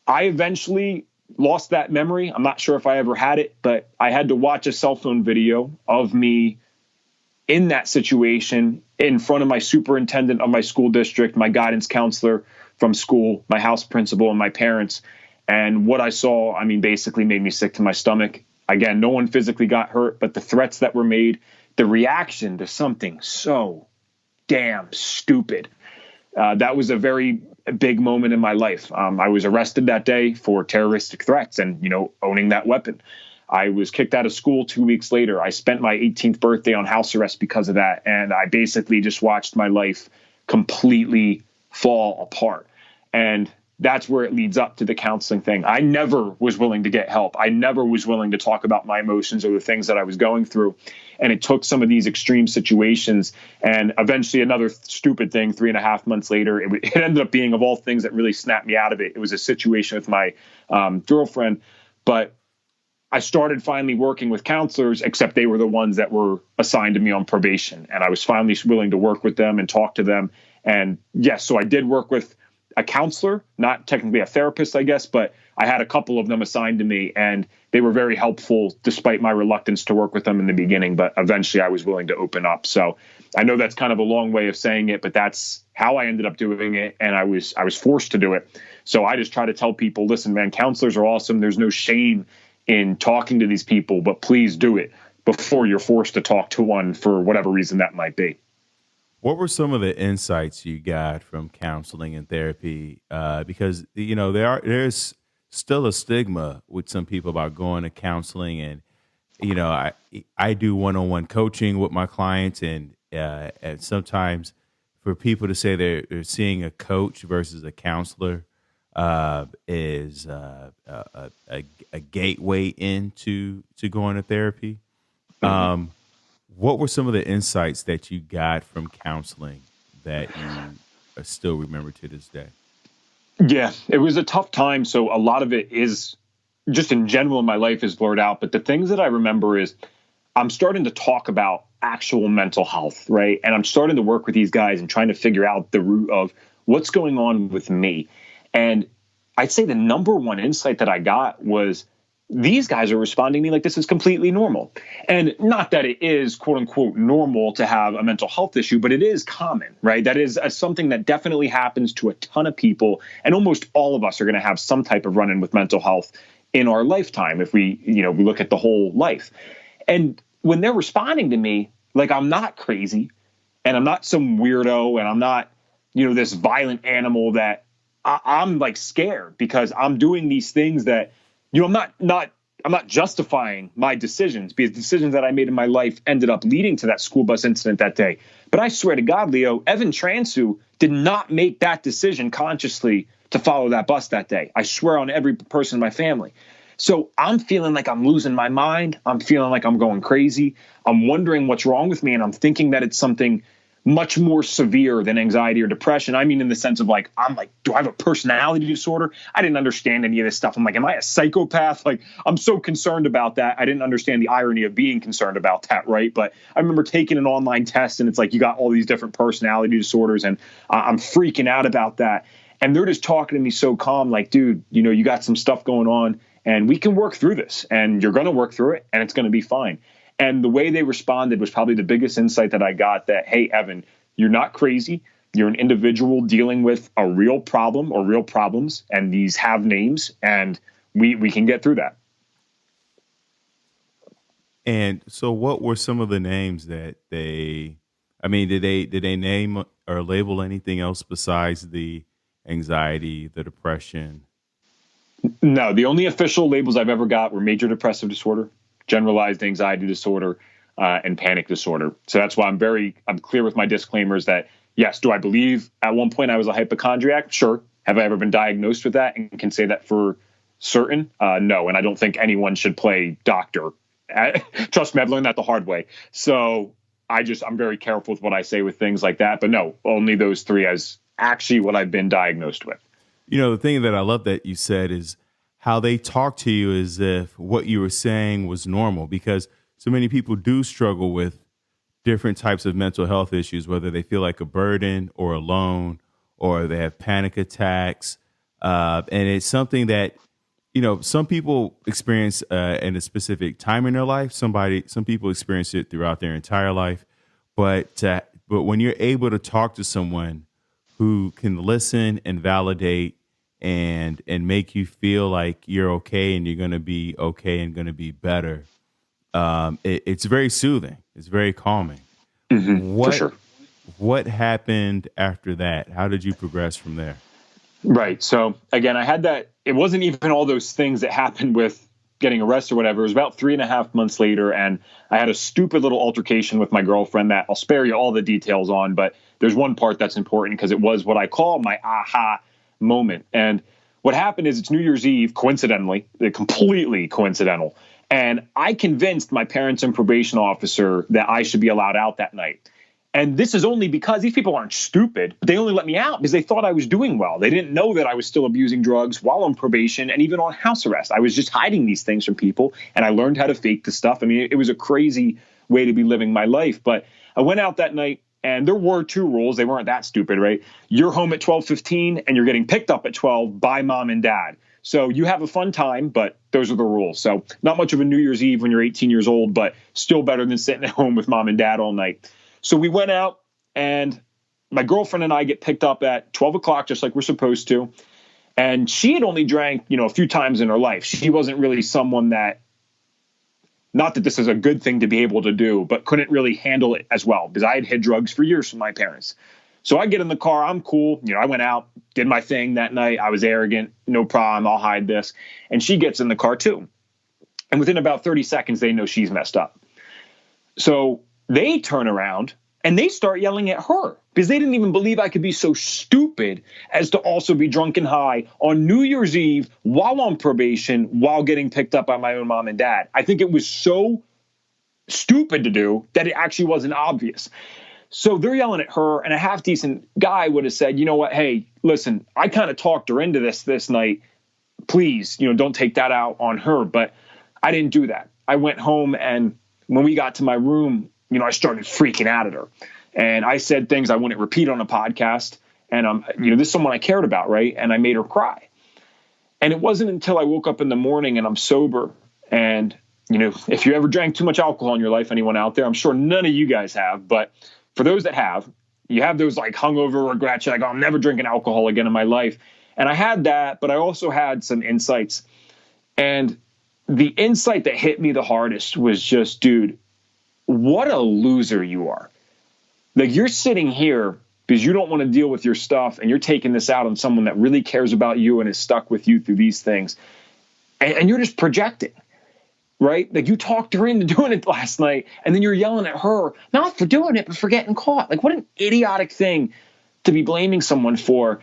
I eventually lost that memory. I'm not sure if I ever had it, but I had to watch a cell phone video of me in that situation in front of my superintendent of my school district, my guidance counselor from school, my house principal, and my parents. And what I saw, basically made me sick to my stomach. Again, no one physically got hurt, but the threats that were made, the reaction to something so damn stupid. That was a very big moment in my life. I was arrested that day for terroristic threats and, owning that weapon. I was kicked out of school 2 weeks later. I spent my 18th birthday on house arrest because of that. And I basically just watched my life completely fall apart. And that's where it leads up to the counseling thing. I never was willing to get help. I never was willing to talk about my emotions or the things that I was going through. And it took some of these extreme situations and eventually another stupid thing 3.5 months later. It ended up being, of all things, that really snapped me out of it. It was a situation with my girlfriend. But I started finally working with counselors, except they were the ones that were assigned to me on probation. And I was finally willing to work with them and talk to them. And yes, so I did work with a counselor, not technically a therapist, I guess, but I had a couple of them assigned to me, and they were very helpful despite my reluctance to work with them in the beginning. But eventually I was willing to open up. So I know that's kind of a long way of saying it, but that's how I ended up doing it. And I was forced to do it. So I just try to tell people, listen, man, counselors are awesome. There's no shame in talking to these people, but please do it before you're forced to talk to one for whatever reason that might be. What were some of the insights you got from counseling and therapy? Because there's still a stigma with some people about going to counseling, and I do one-on-one coaching with my clients, and sometimes for people to say they're seeing a coach versus a counselor is a gateway into going to therapy. What were some of the insights that you got from counseling that you still remember to this day? Yeah, it was a tough time. So a lot of it is just in general in my life is blurred out. But the things that I remember is I'm starting to talk about actual mental health, right? And I'm starting to work with these guys and trying to figure out the root of what's going on with me. And I'd say the number one insight that I got was these guys are responding to me like this is completely normal. And not that it is, quote unquote, normal to have a mental health issue, but it is common, right? That is something that definitely happens to a ton of people. And almost all of us are going to have some type of run-in with mental health in our lifetime if we look at the whole life. And when they're responding to me, like I'm not crazy and I'm not some weirdo and I'm not, this violent animal that I'm like scared because I'm doing these things that I'm not justifying my decisions because decisions that I made in my life ended up leading to that school bus incident that day. But I swear to God, Leo, Evan Transue did not make that decision consciously to follow that bus that day. I swear on every person in my family. So I'm feeling like I'm losing my mind. I'm feeling like I'm going crazy. I'm wondering what's wrong with me. And I'm thinking that it's something much more severe than anxiety or depression. I mean, in the sense of like, I'm like, do I have a personality disorder? I didn't understand any of this stuff. I'm like, am I a psychopath? Like, I'm so concerned about that. I didn't understand the irony of being concerned about that, right? But I remember taking an online test and it's like, you got all these different personality disorders and I'm freaking out about that. And they're just talking to me so calm, like, dude, you got some stuff going on and we can work through this and you're going to work through it and it's going to be fine. And the way they responded was probably the biggest insight that I got that, hey, Evan, you're not crazy. You're an individual dealing with a real problem or real problems, and these have names, and we can get through that. And so what were some of the names that did they name or label anything else besides the anxiety, the depression? No, the only official labels I've ever got were major depressive disorder, generalized anxiety disorder, and panic disorder. So that's why I'm clear with my disclaimers that, yes, do I believe at one point I was a hypochondriac? Sure. Have I ever been diagnosed with that and can say that for certain? No. And I don't think anyone should play doctor. Trust me, I've learned that the hard way. So I'm very careful with what I say with things like that. But no, only those three as actually what I've been diagnosed with. The thing that I love that you said is how they talk to you as if what you were saying was normal, because so many people do struggle with different types of mental health issues, whether they feel like a burden or alone, or they have panic attacks. And it's something that, some people experience in a specific time in their life. Some people experience it throughout their entire life. But when you're able to talk to someone who can listen and validate and make you feel like you're okay and you're going to be okay and going to be better, it's very soothing. It's very calming. Mm-hmm, for sure. What happened after that? How did you progress from there? Right. So again, I had that. It wasn't even all those things that happened with getting arrested or whatever. It was about 3.5 months later. And I had a stupid little altercation with my girlfriend that I'll spare you all the details on. But there's one part that's important because it was what I call my aha moment. And what happened is it's New Year's Eve, coincidentally, completely coincidental. And I convinced my parents and probation officer that I should be allowed out that night. And this is only because these people aren't stupid, but they only let me out because they thought I was doing well. They didn't know that I was still abusing drugs while on probation and even on house arrest. I was just hiding these things from people, and I learned how to fake the stuff. I mean, it was a crazy way to be living my life. But I went out that night, and there were 2 rules. They weren't that stupid, right? You're home at 12:15, and you're getting picked up at 12 by mom and dad. So you have a fun time, but those are the rules. So not much of a New Year's Eve when you're 18 years old, but still better than sitting at home with mom and dad all night. So we went out, and my girlfriend and I get picked up at 12 o'clock, just like we're supposed to. And she had only drank, a few times in her life. She wasn't really someone that, not that this is a good thing to be able to do, but couldn't really handle it as well because I had hid drugs for years from my parents. So I get in the car. I'm cool. I went out, did my thing that night. I was arrogant. No problem. I'll hide this. And she gets in the car too. And within about 30 seconds, they know she's messed up. So they turn around and they start yelling at her because they didn't even believe I could be so stupid as to also be drunk and high on New Year's Eve while on probation, while getting picked up by my own mom and dad. I think it was so stupid to do that it actually wasn't obvious. So they're yelling at her, and a half decent guy would have said, you know what? Hey, listen, I kind of talked her into this night. Please, don't take that out on her. But I didn't do that. I went home, and when we got to my room, I started freaking out at her, and I said things I wouldn't repeat on a podcast. And this is someone I cared about, right? And I made her cry. And it wasn't until I woke up in the morning and I'm sober. And if you ever drank too much alcohol in your life, anyone out there, I'm sure none of you guys have, but for those that have, you have those like hungover regrets. You're like, oh, I'm never drinking alcohol again in my life. And I had that, but I also had some insights. And the insight that hit me the hardest was just, dude, what a loser you are. Like, you're sitting here because you don't want to deal with your stuff, and you're taking this out on someone that really cares about you and is stuck with you through these things. And you're just projecting. Right? Like, you talked her into doing it last night, and then you're yelling at her, not for doing it, but for getting caught. Like, what an idiotic thing to be blaming someone for.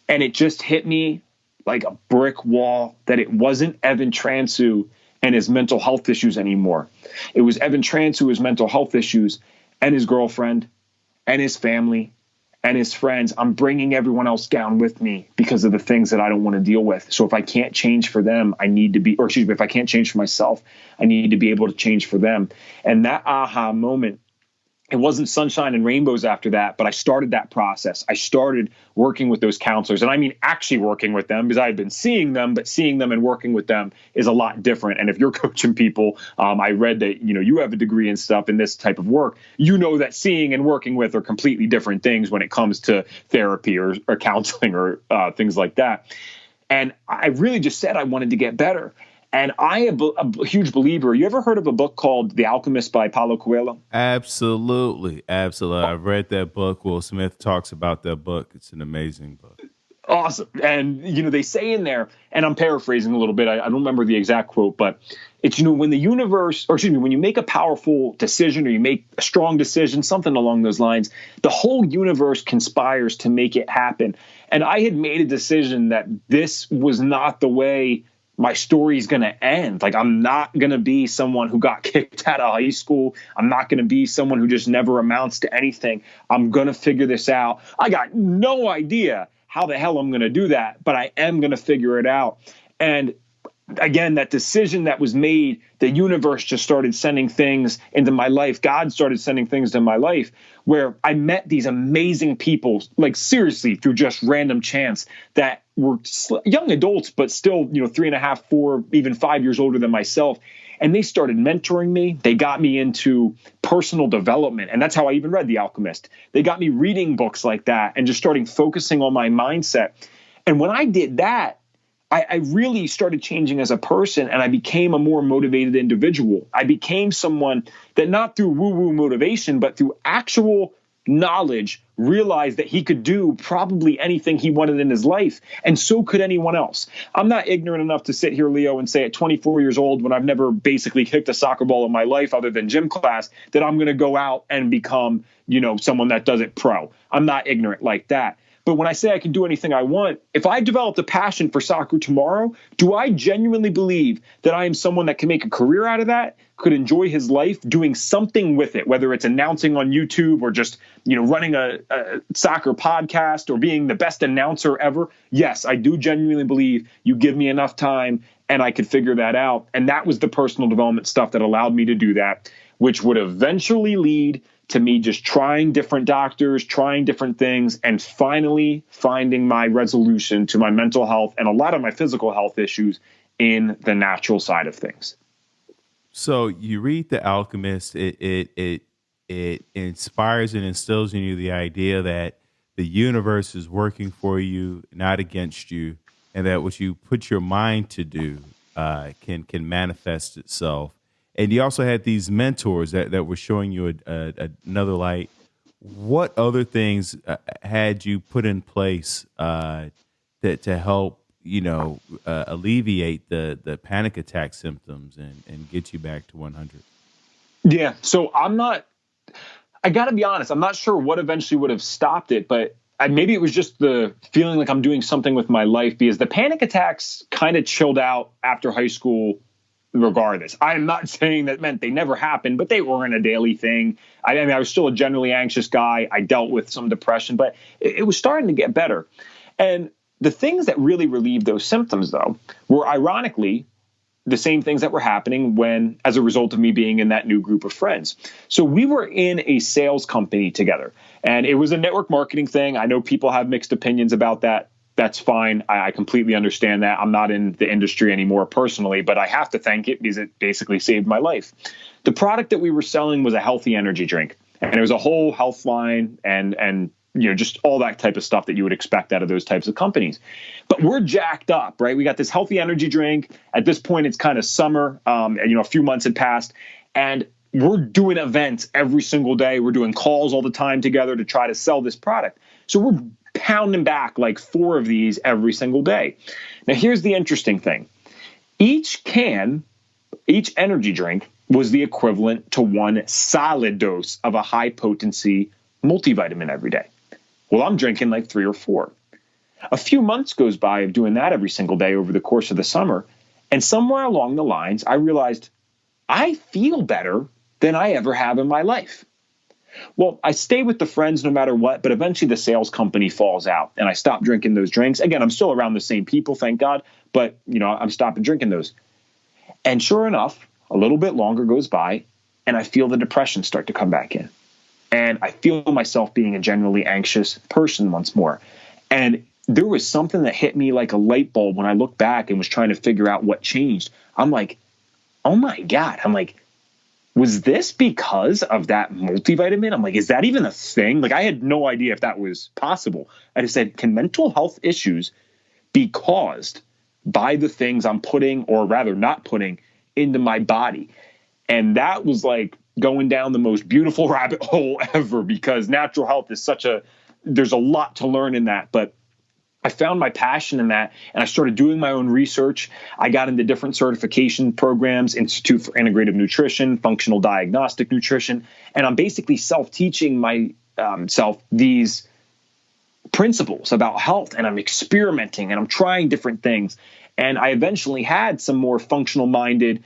And it just hit me like a brick wall that it wasn't Evan Transue and his mental health issues anymore. It was Evan Transue's mental health issues and his girlfriend and his family and his friends. I'm bringing everyone else down with me because of the things that I don't want to deal with. So if I can't change for them, if I can't change for myself, I need to be able to change for them. And that aha moment, it wasn't sunshine and rainbows after that, but I started that process. I started working with those counselors, and I mean actually working with them, because I had been seeing them, but seeing them and working with them is a lot different. And if you're coaching people, I read that, you have a degree and stuff in this type of work, that seeing and working with are completely different things when it comes to therapy or counseling or things like that. And I really just said I wanted to get better. And I am a huge believer. You ever heard of a book called The Alchemist by Paulo Coelho? Absolutely. Absolutely. I've read that book. Will Smith talks about that book. It's an amazing book. Awesome. And, they say in there, and I'm paraphrasing a little bit, I don't remember the exact quote, but it's, when when you make a powerful decision or you make a strong decision, something along those lines, the whole universe conspires to make it happen. And I had made a decision that this was not the way my story's going to end. Like, I'm not going to be someone who got kicked out of high school. I'm not going to be someone who just never amounts to anything. I'm going to figure this out. I got no idea how the hell I'm going to do that, but I am going to figure it out. And again, that decision that was made, the universe just started sending things into my life. God started sending things to my life where I met these amazing people, like seriously, through just random chance, that were young adults, but still, 3.5, 4, even 5 years older than myself. And they started mentoring me. They got me into personal development. And that's how I even read The Alchemist. They got me reading books like that and just starting focusing on my mindset. And when I did that, I really started changing as a person, and I became a more motivated individual. I became someone that, not through woo-woo motivation, but through actual knowledge, realized that he could do probably anything he wanted in his life, and so could anyone else. I'm not ignorant enough to sit here, Leo, and say at 24 years old, when I've never basically kicked a soccer ball in my life other than gym class, that I'm going to go out and become, someone that does it pro. I'm not ignorant like that. But when I say I can do anything I want, if I developed a passion for soccer tomorrow, do I genuinely believe that I am someone that can make a career out of that, could enjoy his life doing something with it, whether it's announcing on YouTube or just, running a soccer podcast or being the best announcer ever? Yes, I do genuinely believe you give me enough time and I could figure that out. And that was the personal development stuff that allowed me to do that, which would eventually lead to me just trying different doctors, trying different things, and finally finding my resolution to my mental health and a lot of my physical health issues in the natural side of things. So you read The Alchemist, it inspires and instills in you the idea that the universe is working for you, not against you, and that what you put your mind to do can manifest itself. And you also had these mentors that were showing you another light. What other things had you put in place to help, alleviate the panic attack symptoms and get you back to 100? Yeah. So I got to be honest, I'm not sure what eventually would have stopped it, but maybe it was just the feeling like I'm doing something with my life, because the panic attacks kind of chilled out after high school regardless. I'm not saying that meant they never happened, but they weren't a daily thing. I mean, I was still a generally anxious guy. I dealt with some depression, but it was starting to get better. And the things that really relieved those symptoms, though, were ironically the same things that were happening as a result of me being in that new group of friends. So we were in a sales company together, and it was a network marketing thing. I know people have mixed opinions about that. That's fine. I completely understand that. I'm not in the industry anymore personally, but I have to thank it because it basically saved my life. The product that we were selling was a healthy energy drink, and it was a whole health line and just all that type of stuff that you would expect out of those types of companies. But we're jacked up, right? We got this healthy energy drink. At this point, it's kind of summer. And, a few months had passed, and we're doing events every single day. We're doing calls all the time together to try to sell this product. So we're pounding back like 4 of these every single day. Now, here's the interesting thing. Each energy drink was the equivalent to 1 solid dose of a high potency multivitamin every day. Well, I'm drinking like 3 or 4. A few months goes by of doing that every single day over the course of the summer. And somewhere along the lines, I realized I feel better than I ever have in my life. Well, I stay with the friends no matter what, but eventually the sales company falls out and I stop drinking those drinks. Again, I'm still around the same people, thank God, but I'm stopping drinking those. And sure enough, a little bit longer goes by and I feel the depression start to come back in. And I feel myself being a generally anxious person once more. And there was something that hit me like a light bulb when I looked back and was trying to figure out what changed. I'm like, oh my God. I'm like, was this because of that multivitamin? I'm like, is that even a thing? Like, I had no idea if that was possible. I just said, can mental health issues be caused by the things I'm putting, or rather not putting, into my body? And that was like going down the most beautiful rabbit hole ever, because natural health is there's a lot to learn in that. But I found my passion in that, and I started doing my own research. I got into different certification programs, Institute for Integrative Nutrition, Functional Diagnostic Nutrition, and I'm basically self-teaching myself these principles about health, and I'm experimenting and I'm trying different things. And I eventually had some more functional-minded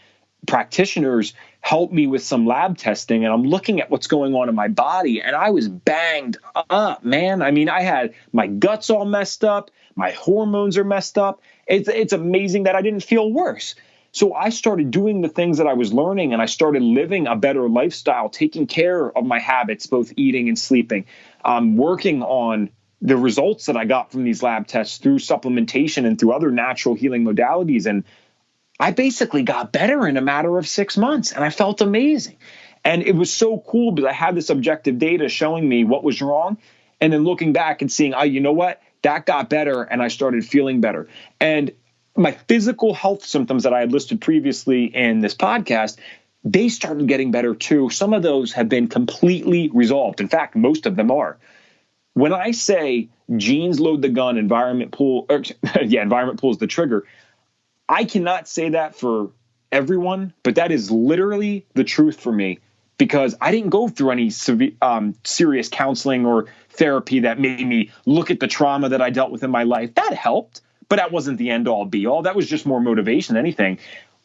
practitioners help me with some lab testing, and I'm looking at what's going on in my body, and I was banged up, man. I mean, I had my guts all messed up. My hormones are messed up. It's amazing that I didn't feel worse. So I started doing the things that I was learning, and I started living a better lifestyle, taking care of my habits, both eating and sleeping, working on the results that I got from these lab tests through supplementation and through other natural healing modalities. And I basically got better in a matter of 6 months, and I felt amazing. And it was so cool because I had this objective data showing me what was wrong, and then looking back and seeing, oh, you know what? That got better, and I started feeling better. And my physical health symptoms that I had listed previously in this podcast, they started getting better too. Some of those have been completely resolved. In fact, most of them are. When I say genes load the gun, environment pulls the trigger, I cannot say that for everyone, but that is literally the truth for me. because I didn't go through any serious counseling or therapy that made me look at the trauma that I dealt with in my life. That helped, but that wasn't the end all be all. That was just more motivation than anything.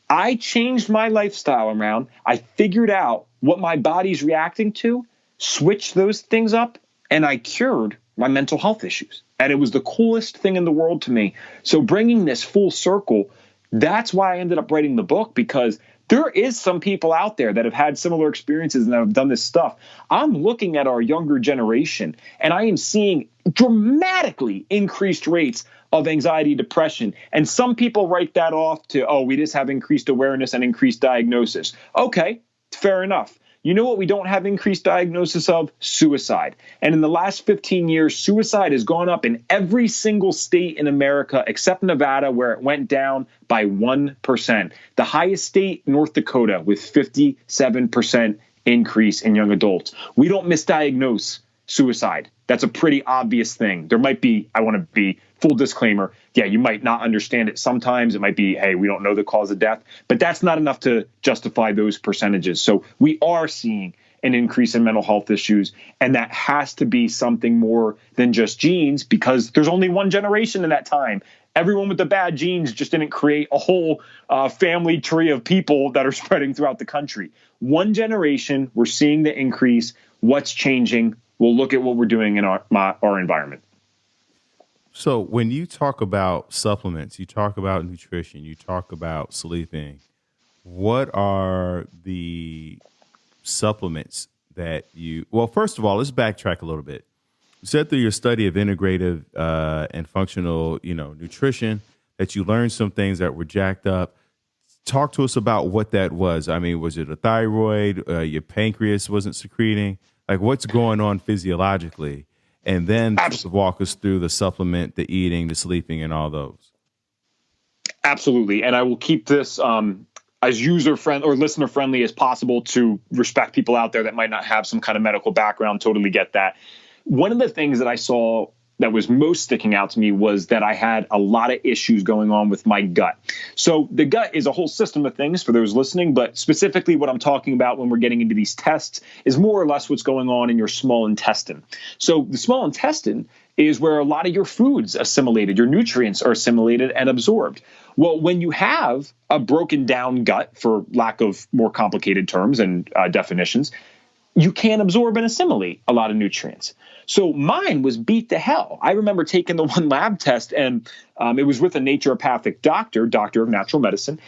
I changed my lifestyle around. I figured out what my body's reacting to, switched those things up, and I cured my mental health issues. And it was the coolest thing in the world to me. So bringing this full circle, that's why I ended up writing the book, because there is some people out there that have had similar experiences and that have done this stuff. I'm looking at our younger generation, and I am seeing dramatically increased rates of anxiety, depression. And some people write that off to, oh, we just have increased awareness and increased diagnosis. Okay, fair enough. You know what we don't have increased diagnosis of? Suicide. And in the last 15 years, suicide has gone up in every single state in America except Nevada, where it went down by 1%. The highest state, North Dakota, with 57% increase in young adults. We don't misdiagnose suicide. That's a pretty obvious thing. There might be, I want to be full disclaimer, yeah, you might not understand it sometimes. It might be, hey, we don't know the cause of death, but that's not enough to justify those percentages. So we are seeing an increase in mental health issues, and that has to be something more than just genes, because there's only one generation in that time. Everyone with the bad genes just didn't create a whole family tree of people that are spreading throughout the country. One generation, we're seeing the increase. What's changing? We'll look at what we're doing in our environment. So when you talk about supplements, you talk about nutrition, you talk about sleeping, what are the supplements that well, first of all, let's backtrack a little bit. You said through your study of integrative and functional, nutrition, that you learned some things that were jacked up. Talk to us about what that was. I mean, was it a thyroid? Your pancreas wasn't secreting? Like, what's going on physiologically? And then walk us through the supplement, the eating, the sleeping, and all those. Absolutely. And I will keep this as user-friendly or listener-friendly as possible to respect people out there that might not have some kind of medical background. Totally get that. One of the things that I saw that was most sticking out to me was that I had a lot of issues going on with my gut. So the gut is a whole system of things for those listening, but specifically what I'm talking about when we're getting into these tests is more or less what's going on in your small intestine. So the small intestine is where a lot of your food's assimilated, your nutrients are assimilated and absorbed. Well, when you have a broken down gut, for lack of more complicated terms and definitions, you can't absorb and assimilate a lot of nutrients. So mine was beat to hell. I remember taking the one lab test, and it was with a naturopathic doctor of natural medicine.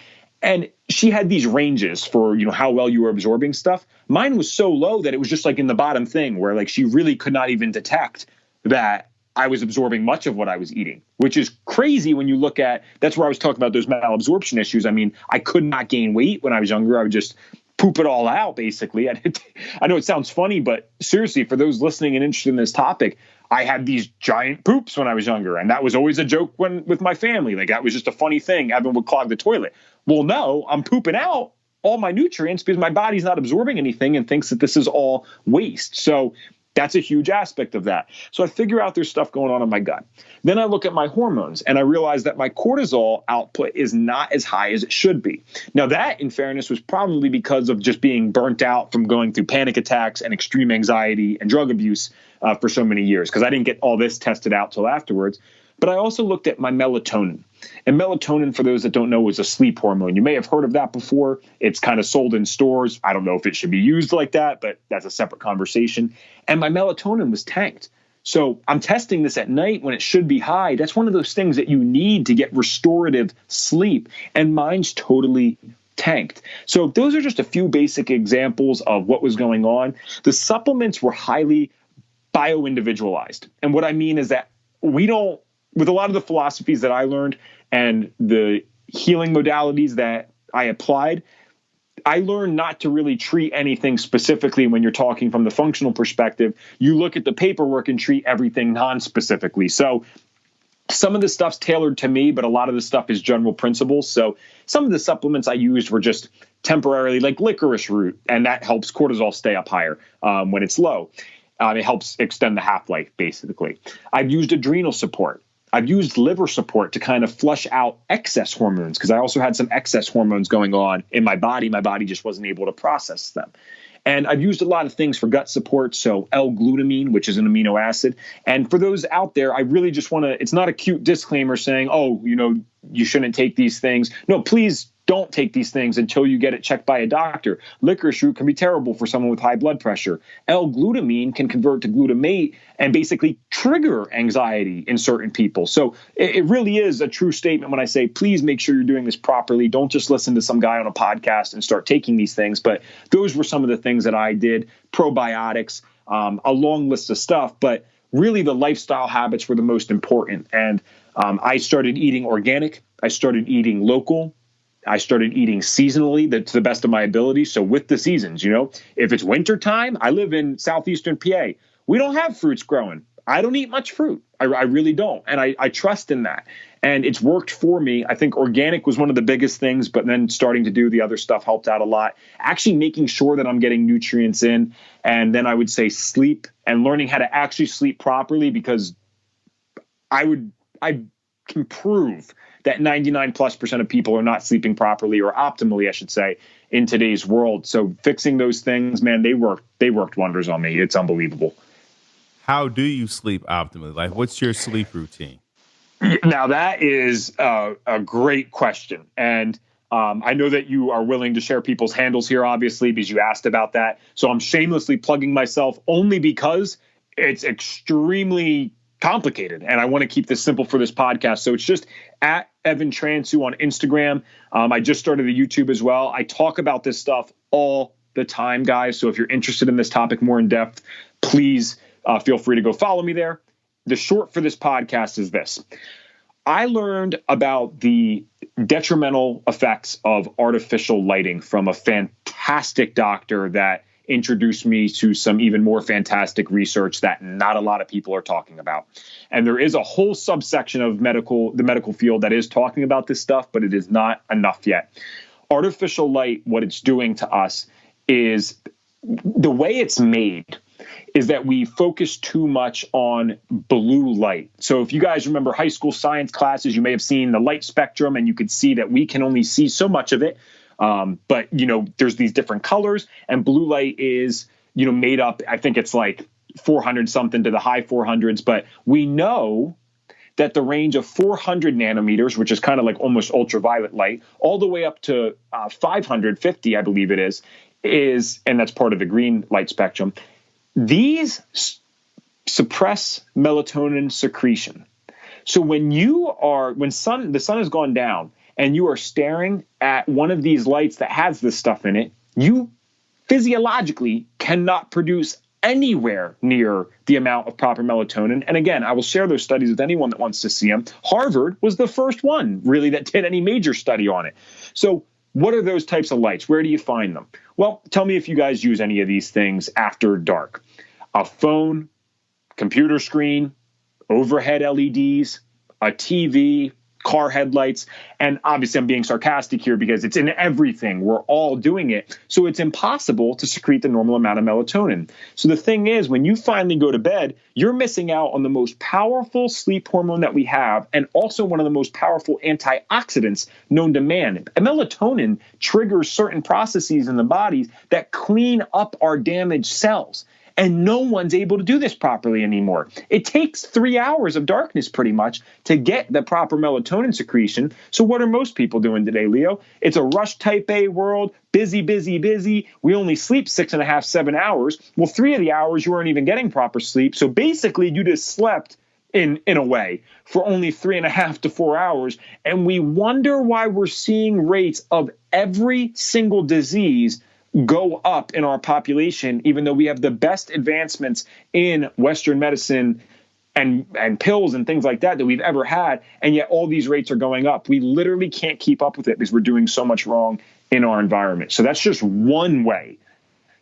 And she had these ranges for, how well you were absorbing stuff. Mine was so low that it was just like in the bottom thing where like she really could not even detect that I was absorbing much of what I was eating, which is crazy when you look at, that's where I was talking about those malabsorption issues. I mean, I could not gain weight when I was younger. I would just poop it all out, basically. I know it sounds funny, but seriously, for those listening and interested in this topic, I had these giant poops when I was younger, and that was always a joke with my family. Like, that was just a funny thing. Evan would clog the toilet. Well, no, I'm pooping out all my nutrients because my body's not absorbing anything and thinks that this is all waste. So that's a huge aspect of that. So I figure out there's stuff going on in my gut. Then I look at my hormones and I realize that my cortisol output is not as high as it should be. Now that, in fairness, was probably because of just being burnt out from going through panic attacks and extreme anxiety and drug abuse for so many years, because I didn't get all this tested out till afterwards. But I also looked at my melatonin. And melatonin, for those that don't know, is a sleep hormone. You may have heard of that before. It's kind of sold in stores. I don't know if it should be used like that, but that's a separate conversation. And my melatonin was tanked. So I'm testing this at night when it should be high. That's one of those things that you need to get restorative sleep. And mine's totally tanked. So those are just a few basic examples of what was going on. The supplements were highly bio-individualized. And what I mean is that we don't, with a lot of the philosophies that I learned and the healing modalities that I applied, I learned not to really treat anything specifically when you're talking from the functional perspective. You look at the paperwork and treat everything non-specifically. So some of the stuff's tailored to me, but a lot of the stuff is general principles. So some of the supplements I used were just temporarily, like licorice root, and that helps cortisol stay up higher when it's low. It helps extend the half-life, basically. I've used adrenal support. I've used liver support to kind of flush out excess hormones because I also had some excess hormones going on in my body. My body just wasn't able to process them. And I've used a lot of things for gut support. So L-glutamine, which is an amino acid. And for those out there, I really just want to, it's not a cute disclaimer saying, oh, you shouldn't take these things. No, please don't take these things until you get it checked by a doctor. Licorice root can be terrible for someone with high blood pressure. L-glutamine can convert to glutamate and basically trigger anxiety in certain people. So it really is a true statement when I say, please make sure you're doing this properly. Don't just listen to some guy on a podcast and start taking these things. But those were some of the things that I did. Probiotics, a long list of stuff. But really the lifestyle habits were the most important. And I started eating organic. I started eating local. I started eating seasonally to the best of my ability. So with the seasons, if it's winter time, I live in southeastern PA. We don't have fruits growing. I don't eat much fruit. I really don't. And I trust in that. And it's worked for me. I think organic was one of the biggest things, but then starting to do the other stuff helped out a lot. Actually making sure that I'm getting nutrients in. And then I would say sleep and learning how to actually sleep properly, because I can prove that 99+% of people are not sleeping properly, or optimally, I should say, in today's world. So fixing those things, man, they worked wonders on me. It's unbelievable. How do you sleep optimally? Like, what's your sleep routine? Now, that is a great question. And I know that you are willing to share people's handles here, obviously, because you asked about that. So I'm shamelessly plugging myself only because it's extremely complicated, and I want to keep this simple for this podcast. So it's just at Evan Transue on Instagram. I just started a YouTube as well. I talk about this stuff all the time, guys. So if you're interested in this topic more in depth, please feel free to go follow me there. The short for this podcast is this. I learned about the detrimental effects of artificial lighting from a fantastic doctor that introduced me to some even more fantastic research that not a lot of people are talking about. And there is a whole subsection of the medical field that is talking about this stuff, but it is not enough yet. Artificial light, what it's doing to us is the way it's made is that we focus too much on blue light. So if you guys remember high school science classes, you may have seen the light spectrum, and you could see that we can only see so much of it. But, there's these different colors, and blue light is, made up, I think it's like 400 something to the high 400s. But we know that the range of 400 nanometers, which is kind of like almost ultraviolet light, all the way up to 550, I believe it is, and that's part of the green light spectrum. These suppress melatonin secretion. So when the sun has gone down and you are staring at one of these lights that has this stuff in it, you physiologically cannot produce anywhere near the amount of proper melatonin. And again, I will share those studies with anyone that wants to see them. Harvard was the first one really that did any major study on it. So what are those types of lights? Where do you find them? Well, tell me if you guys use any of these things after dark. A phone, computer screen, overhead LEDs, a TV, car headlights. And obviously I'm being sarcastic here because it's in everything. We're all doing it. So it's impossible to secrete the normal amount of melatonin. So the thing is, when you finally go to bed, you're missing out on the most powerful sleep hormone that we have, and also one of the most powerful antioxidants known to man. And melatonin triggers certain processes in the body that clean up our damaged cells. And no one's able to do this properly anymore. It takes 3 hours of darkness pretty much to get the proper melatonin secretion. So what are most people doing today, Leo? It's a rush type A world, busy, busy, busy. We only sleep 6.5, 7 hours. Well, 3 of the hours you weren't even getting proper sleep. So basically you just slept in a way for only 3.5 to 4 hours. And we wonder why we're seeing rates of every single disease go up in our population, even though we have the best advancements in Western medicine and pills and things like that we've ever had. And yet all these rates are going up. We literally can't keep up with it because we're doing so much wrong in our environment. So that's just one way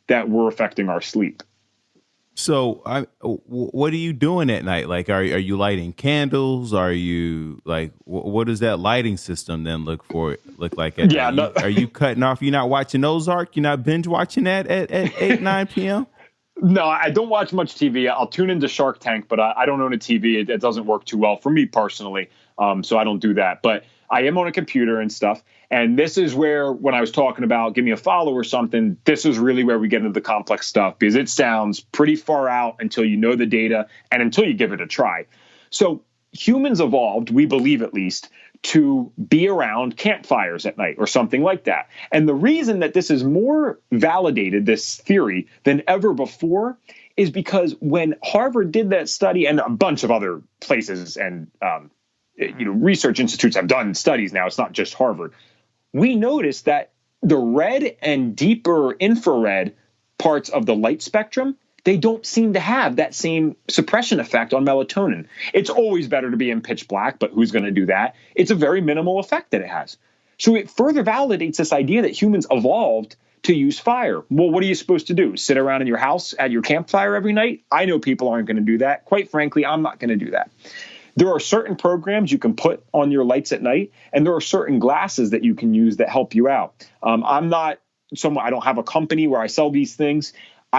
that we're affecting our sleep. So what are you doing at night? Like, are you lighting candles? Are you like, what does that lighting system then look like at night? No. Are you cutting off? You're not watching Ozark? You're not binge watching that at 8, 9 p.m.? No, I don't watch much TV. I'll tune into Shark Tank, but I don't own a TV. It doesn't work too well for me personally. So I don't do that. But I am on a computer and stuff. And this is where, when I was talking about give me a follow or something, this is really where we get into the complex stuff, because it sounds pretty far out until you know the data and until you give it a try. So humans evolved, we believe at least, to be around campfires at night or something like that. And the reason that this is more validated, this theory, than ever before is because when Harvard did that study, and a bunch of other places and research institutes have done studies now, it's not just Harvard, we noticed that the red and deeper infrared parts of the light spectrum, they don't seem to have that same suppression effect on melatonin. It's always better to be in pitch black, but who's going to do that? It's a very minimal effect that it has. So it further validates this idea that humans evolved to use fire. Well, what are you supposed to do? Sit around in your house at your campfire every night? I know people aren't going to do that. Quite frankly, I'm not going to do that. There are certain programs you can put on your lights at night, and there are certain glasses that you can use that help you out. I don't have a company where I sell these things.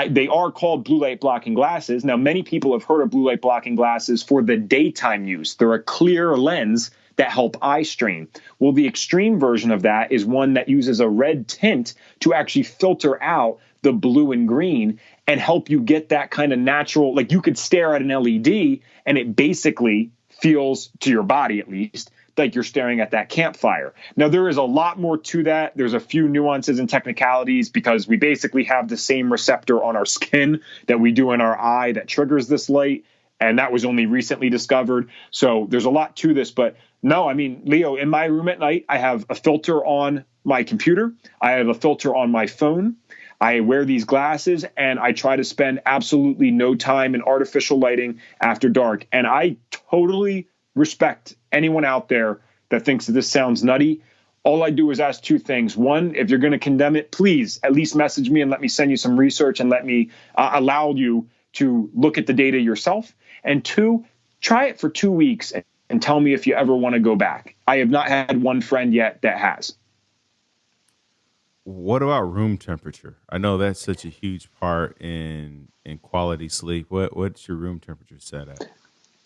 They are called blue light blocking glasses. Now, many people have heard of blue light blocking glasses for the daytime use. They're a clear lens that help eye strain. Well, the extreme version of that is one that uses a red tint to actually filter out the blue and green and help you get that kind of natural, like you could stare at an LED and it basically feels, to your body at least, like you're staring at that campfire. Now, there is a lot more to that. There's a few nuances and technicalities because we basically have the same receptor on our skin that we do in our eye that triggers this light. And that was only recently discovered. So there's a lot to this. But no, I mean, Leo, in my room at night, I have a filter on my computer. I have a filter on my phone. I wear these glasses and I try to spend absolutely no time in artificial lighting after dark. And I totally respect anyone out there that thinks that this sounds nutty. All I do is ask two things. One, if you're going to condemn it, please at least message me and let me send you some research and let me allow you to look at the data yourself. And two, try it for 2 weeks and tell me if you ever want to go back. I have not had one friend yet that has. What about room temperature? I know that's such a huge part in quality sleep. What's your room temperature set at?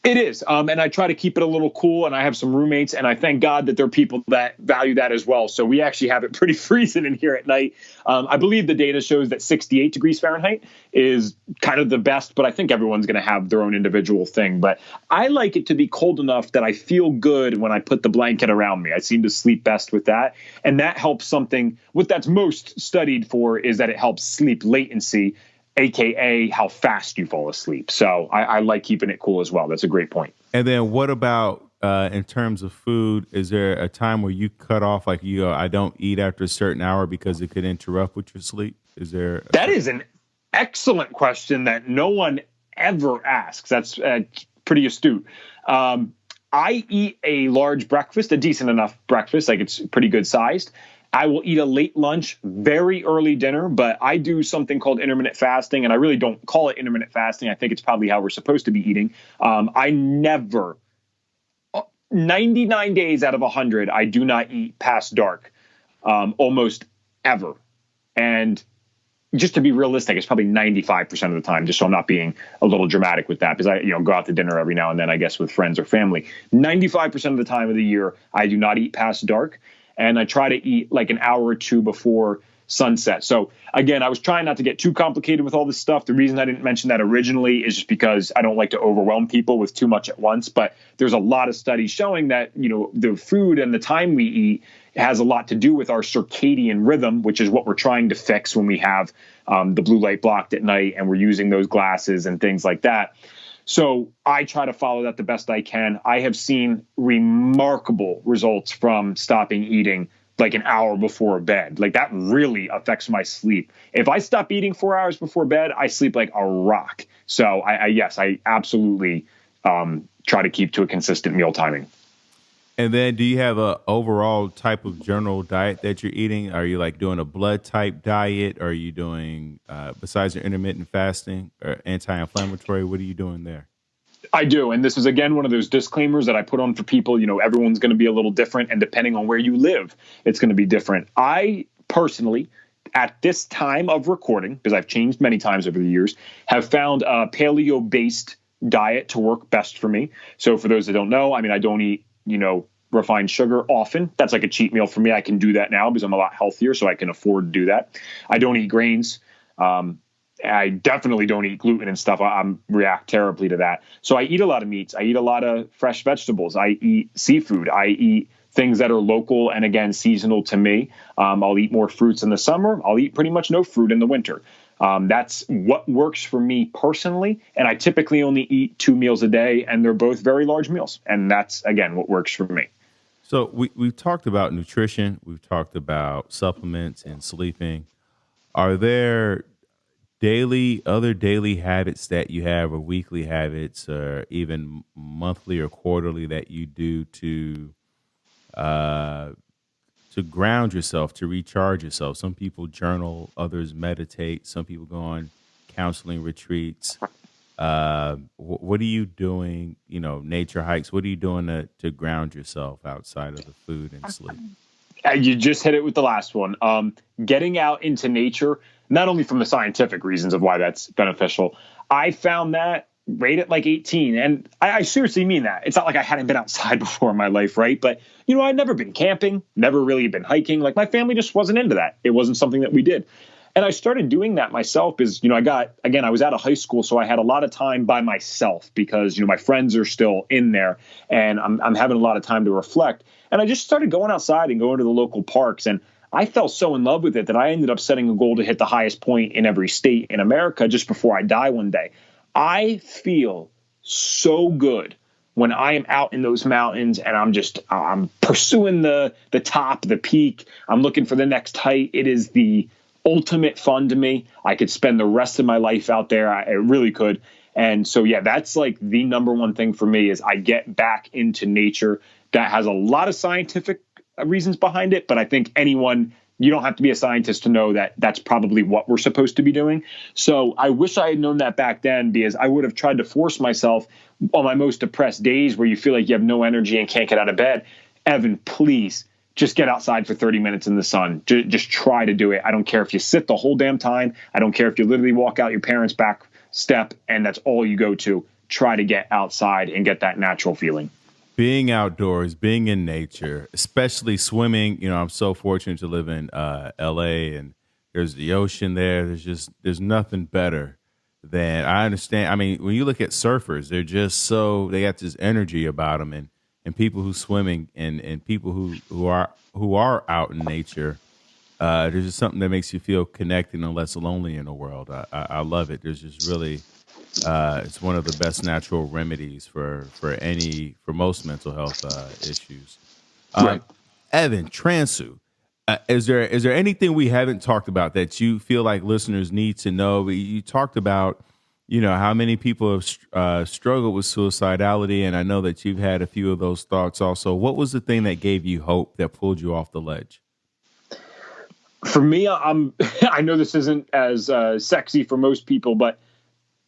It is. And I try to keep it a little cool. And I have some roommates, and I thank God that there are people that value that as well. So we actually have it pretty freezing in here at night. I believe the data shows that 68 degrees Fahrenheit is kind of the best, but I think everyone's going to have their own individual thing. But I like it to be cold enough that I feel good when I put the blanket around me. I seem to sleep best with that. And that helps something. What that's most studied for is that it helps sleep latency, AKA how fast you fall asleep. So I like keeping it cool as well. That's a great point. And then what about in terms of food? Is there a time where you cut off, like I don't eat after a certain hour because it could interrupt with your sleep? Is there? That is an excellent question that no one ever asks. That's pretty astute. I eat a large breakfast, a decent enough breakfast, like it's pretty good sized. I will eat a late lunch, very early dinner, but I do something called intermittent fasting, and I really don't call it intermittent fasting. I think it's probably how we're supposed to be eating. I never, 99 days out of 100, I do not eat past dark, almost ever. And just to be realistic, it's probably 95% of the time, just so I'm not being a little dramatic with that, because I go out to dinner every now and then, I guess, with friends or family. 95% of the time of the year, I do not eat past dark. And I try to eat like an hour or two before sunset. So again, I was trying not to get too complicated with all this stuff. The reason I didn't mention that originally is just because I don't like to overwhelm people with too much at once. But there's a lot of studies showing that, the food and the time we eat has a lot to do with our circadian rhythm, which is what we're trying to fix when we have the blue light blocked at night and we're using those glasses and things like that. So I try to follow that the best I can. I have seen remarkable results from stopping eating like an hour before bed. Like that really affects my sleep. If I stop eating 4 hours before bed, I sleep like a rock. So I absolutely try to keep to a consistent meal timing. And then do you have a overall type of general diet that you're eating? Are you like doing a blood type diet? Are you doing, besides your intermittent fasting or anti-inflammatory, what are you doing there? I do. And this is, again, one of those disclaimers that I put on for people. Everyone's going to be a little different. And depending on where you live, it's going to be different. I personally, at this time of recording, because I've changed many times over the years, have found a paleo-based diet to work best for me. So for those that don't know, I don't eat refined sugar often. That's like a cheat meal for me. I can do that now because I'm a lot healthier, so I can afford to do that. I don't eat grains. I definitely don't eat gluten and stuff. I react terribly to that. So I eat a lot of meats. I eat a lot of fresh vegetables. I eat seafood. I eat things that are local and, again, seasonal to me. I'll eat more fruits in the summer. I'll eat pretty much no fruit in the winter. That's what works for me personally. And I typically only eat 2 meals a day, and they're both very large meals. And that's, again, what works for me. So we've talked about nutrition. We've talked about supplements and sleeping. Are there other daily habits that you have, or weekly habits, or even monthly or quarterly that you do to ground yourself, to recharge yourself? Some people journal, others meditate, some people go on counseling retreats. What are you doing? Nature hikes. What are you doing to ground yourself outside of the food and sleep? You just hit it with the last one. Getting out into nature, not only from the scientific reasons of why that's beneficial. I found that right at like 18. And I seriously mean that. It's not like I hadn't been outside before in my life, right? But, I'd never been camping, never really been hiking. Like, my family just wasn't into that. It wasn't something that we did. And I started doing that myself because, I was out of high school, so I had a lot of time by myself because, my friends are still in there and I'm having a lot of time to reflect. And I just started going outside and going to the local parks. And I fell so in love with it that I ended up setting a goal to hit the highest point in every state in America just before I die one day. I feel so good when I am out in those mountains and I'm pursuing the top, the peak. I'm looking for the next height. It is the ultimate fun to me. I could spend the rest of my life out there. I really could. And so, yeah, that's like the number one thing for me is I get back into nature. That has a lot of scientific reasons behind it, but I think you don't have to be a scientist to know that that's probably what we're supposed to be doing. So I wish I had known that back then, because I would have tried to force myself on my most depressed days where you feel like you have no energy and can't get out of bed. Evan, please just get outside for 30 minutes in the sun. Just try to do it. I don't care if you sit the whole damn time. I don't care if you literally walk out your parents' back step and that's all you go to. Try to get outside and get that natural feeling. Being outdoors, being in nature, especially swimming. I'm so fortunate to live in LA, and there's the ocean there. There's nothing better than, I understand. I mean, when you look at surfers, they got this energy about them, and people who swimming and people who are out in nature. There's just something that makes you feel connected and less lonely in the world. I love it. There's just really. It's one of the best natural remedies for most mental health issues. Right. Evan, Transue, is there anything we haven't talked about that you feel like listeners need to know? You talked about how many people have struggled with suicidality, and I know that you've had a few of those thoughts also. What was the thing that gave you hope, that pulled you off the ledge? For me, I know this isn't as sexy for most people, but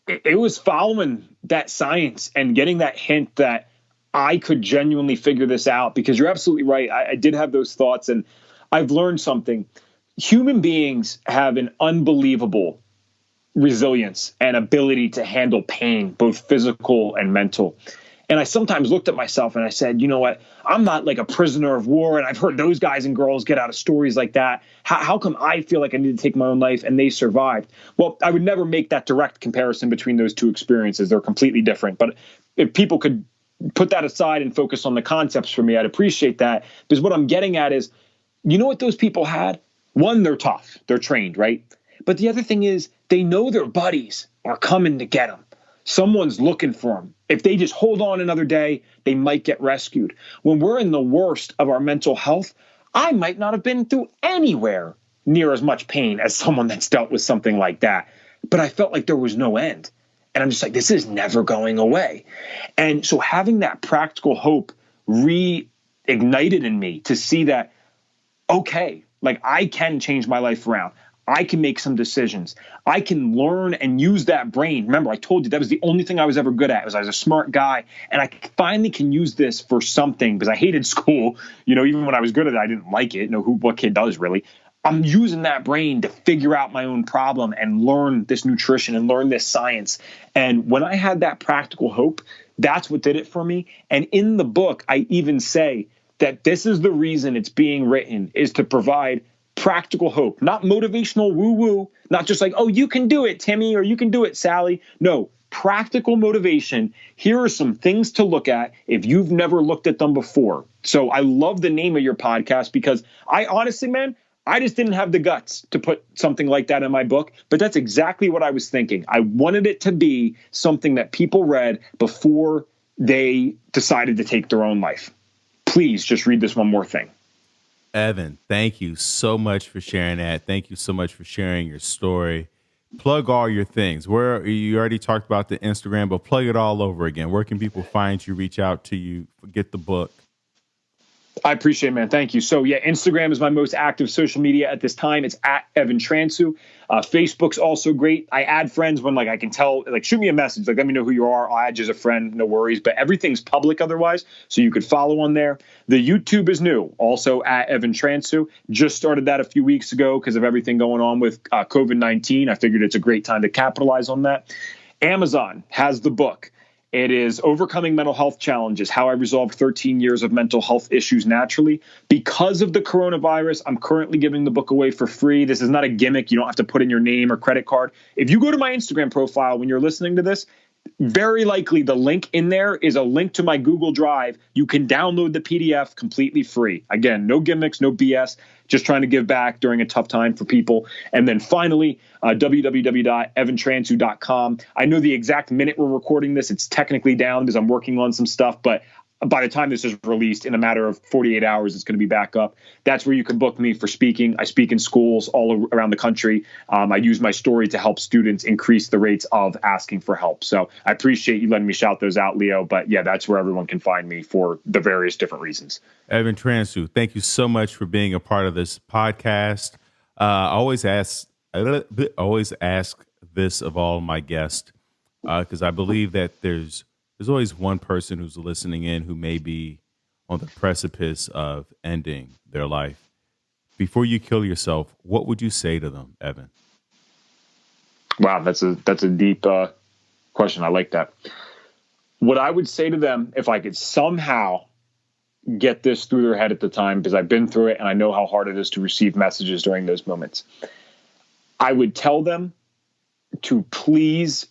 it was following that science and getting that hint that I could genuinely figure this out, because you're absolutely right. I did have those thoughts, and I've learned something. Human beings have an unbelievable resilience and ability to handle pain, both physical and mental. And I sometimes looked at myself and I said, you know what? I'm not like a prisoner of war. And I've heard those guys and girls get out of stories like that. How come I feel like I need to take my own life and they survived? Well, I would never make that direct comparison between those two experiences. They're completely different. But if people could put that aside and focus on the concepts for me, I'd appreciate that. Because what I'm getting at is, you know what those people had? One, they're tough. They're trained, right? But the other thing is, they know their buddies are coming to get them. Someone's looking for them. If they just hold on another day, they might get rescued. When we're in the worst of our mental health, I might not have been through anywhere near as much pain as someone that's dealt with something like that. But I felt like there was no end. And I'm just like, this is never going away. And so having that practical hope reignited in me to see that, okay, like I can change my life around. I can make some decisions. I can learn and use that brain. Remember, I told you that was the only thing I was ever good at. I was a smart guy, and I finally can use this for something, because I hated school. Even when I was good at it, I didn't like it. What kid does really? I'm using that brain to figure out my own problem and learn this nutrition and learn this science. And when I had that practical hope, that's what did it for me. And in the book, I even say, that this is the reason it's being written, is to provide practical hope, not motivational woo-woo, not just like, oh, you can do it, Timmy, or you can do it, Sally. No, practical motivation. Here are some things to look at if you've never looked at them before. So I love the name of your podcast, because I honestly, man, I just didn't have the guts to put something like that in my book, but that's exactly what I was thinking. I wanted it to be something that people read before they decided to take their own life. Please just read this one more thing. Evan, thank you so much for sharing that. Thank you so much for sharing your story. Plug all your things. Where you already talked about the Instagram, but plug it all over again. Where can people find you, reach out to you, get the book? I appreciate it, man. Thank you. So yeah, Instagram is my most active social media at this time. It's at Evan Transue. Facebook's also great. I add friends when I can tell, shoot me a message, let me know who you are. I'll add you as a friend, no worries. But everything's public otherwise, so you could follow on there. The YouTube is new, also at Evan Transue. Just started that a few weeks ago because of everything going on with COVID-19. I figured it's a great time to capitalize on that. Amazon has the book. It is Overcoming Mental Health Challenges, How I Resolved 13 Years of Mental Health Issues Naturally. Because of the coronavirus, I'm currently giving the book away for free. This is not a gimmick. You don't have to put in your name or credit card. If you go to my Instagram profile when you're listening to this, very likely the link in there is a link to my Google Drive. You can download the PDF completely free. Again, no gimmicks, no BS, just trying to give back during a tough time for people. And then finally, www.evantransue.com. I know the exact minute we're recording this. It's technically down because I'm working on some stuff, but by the time this is released, in a matter of 48 hours, it's going to be back up. That's where you can book me for speaking. I speak in schools all around the country. I use my story to help students increase the rates of asking for help. So I appreciate you letting me shout those out, Leo. But yeah, that's where everyone can find me for the various different reasons. Evan Transue, thank you so much for being a part of this podcast. I always ask this of all my guests, because I believe that there's always one person who's listening in who may be on the precipice of ending their life. Before you kill yourself, what would you say to them, Evan? Wow, that's a deep question. I like that. What I would say to them, if I could somehow get this through their head at the time, because I've been through it and I know how hard it is to receive messages during those moments, I would tell them to please,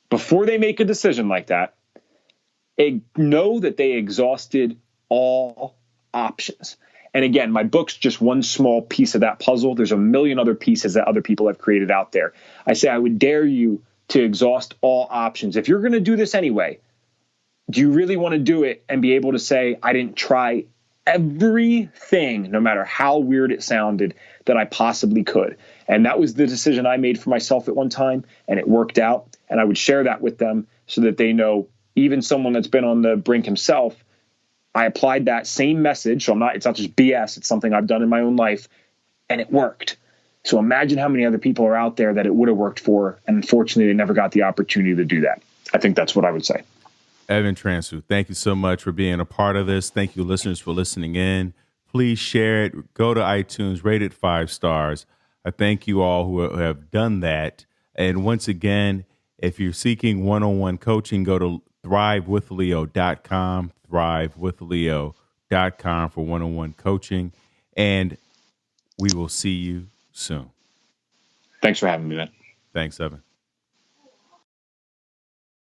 before they make a decision like that, know that they exhausted all options. And again, my book's just one small piece of that puzzle. There's a million other pieces that other people have created out there. I say I would dare you to exhaust all options. If you're going to do this anyway, do you really want to do it and be able to say, I didn't try everything, no matter how weird it sounded, that I possibly could? And that was the decision I made for myself at one time, and it worked out. And I would share that with them so that they know, even someone that's been on the brink himself, I applied that same message. So it's not just BS. It's something I've done in my own life, and it worked. So imagine how many other people are out there that it would have worked for, and unfortunately they never got the opportunity to do that. I think that's what I would say. Evan Transue, thank you so much for being a part of this. Thank you, listeners, for listening in. Please share it. Go to iTunes, rate it 5 stars. I thank you all who have done that. And once again, if you're seeking one-on-one coaching, go to thrivewithleo.com, thrivewithleo.com for one-on-one coaching. And we will see you soon. Thanks for having me, man. Thanks, Evan.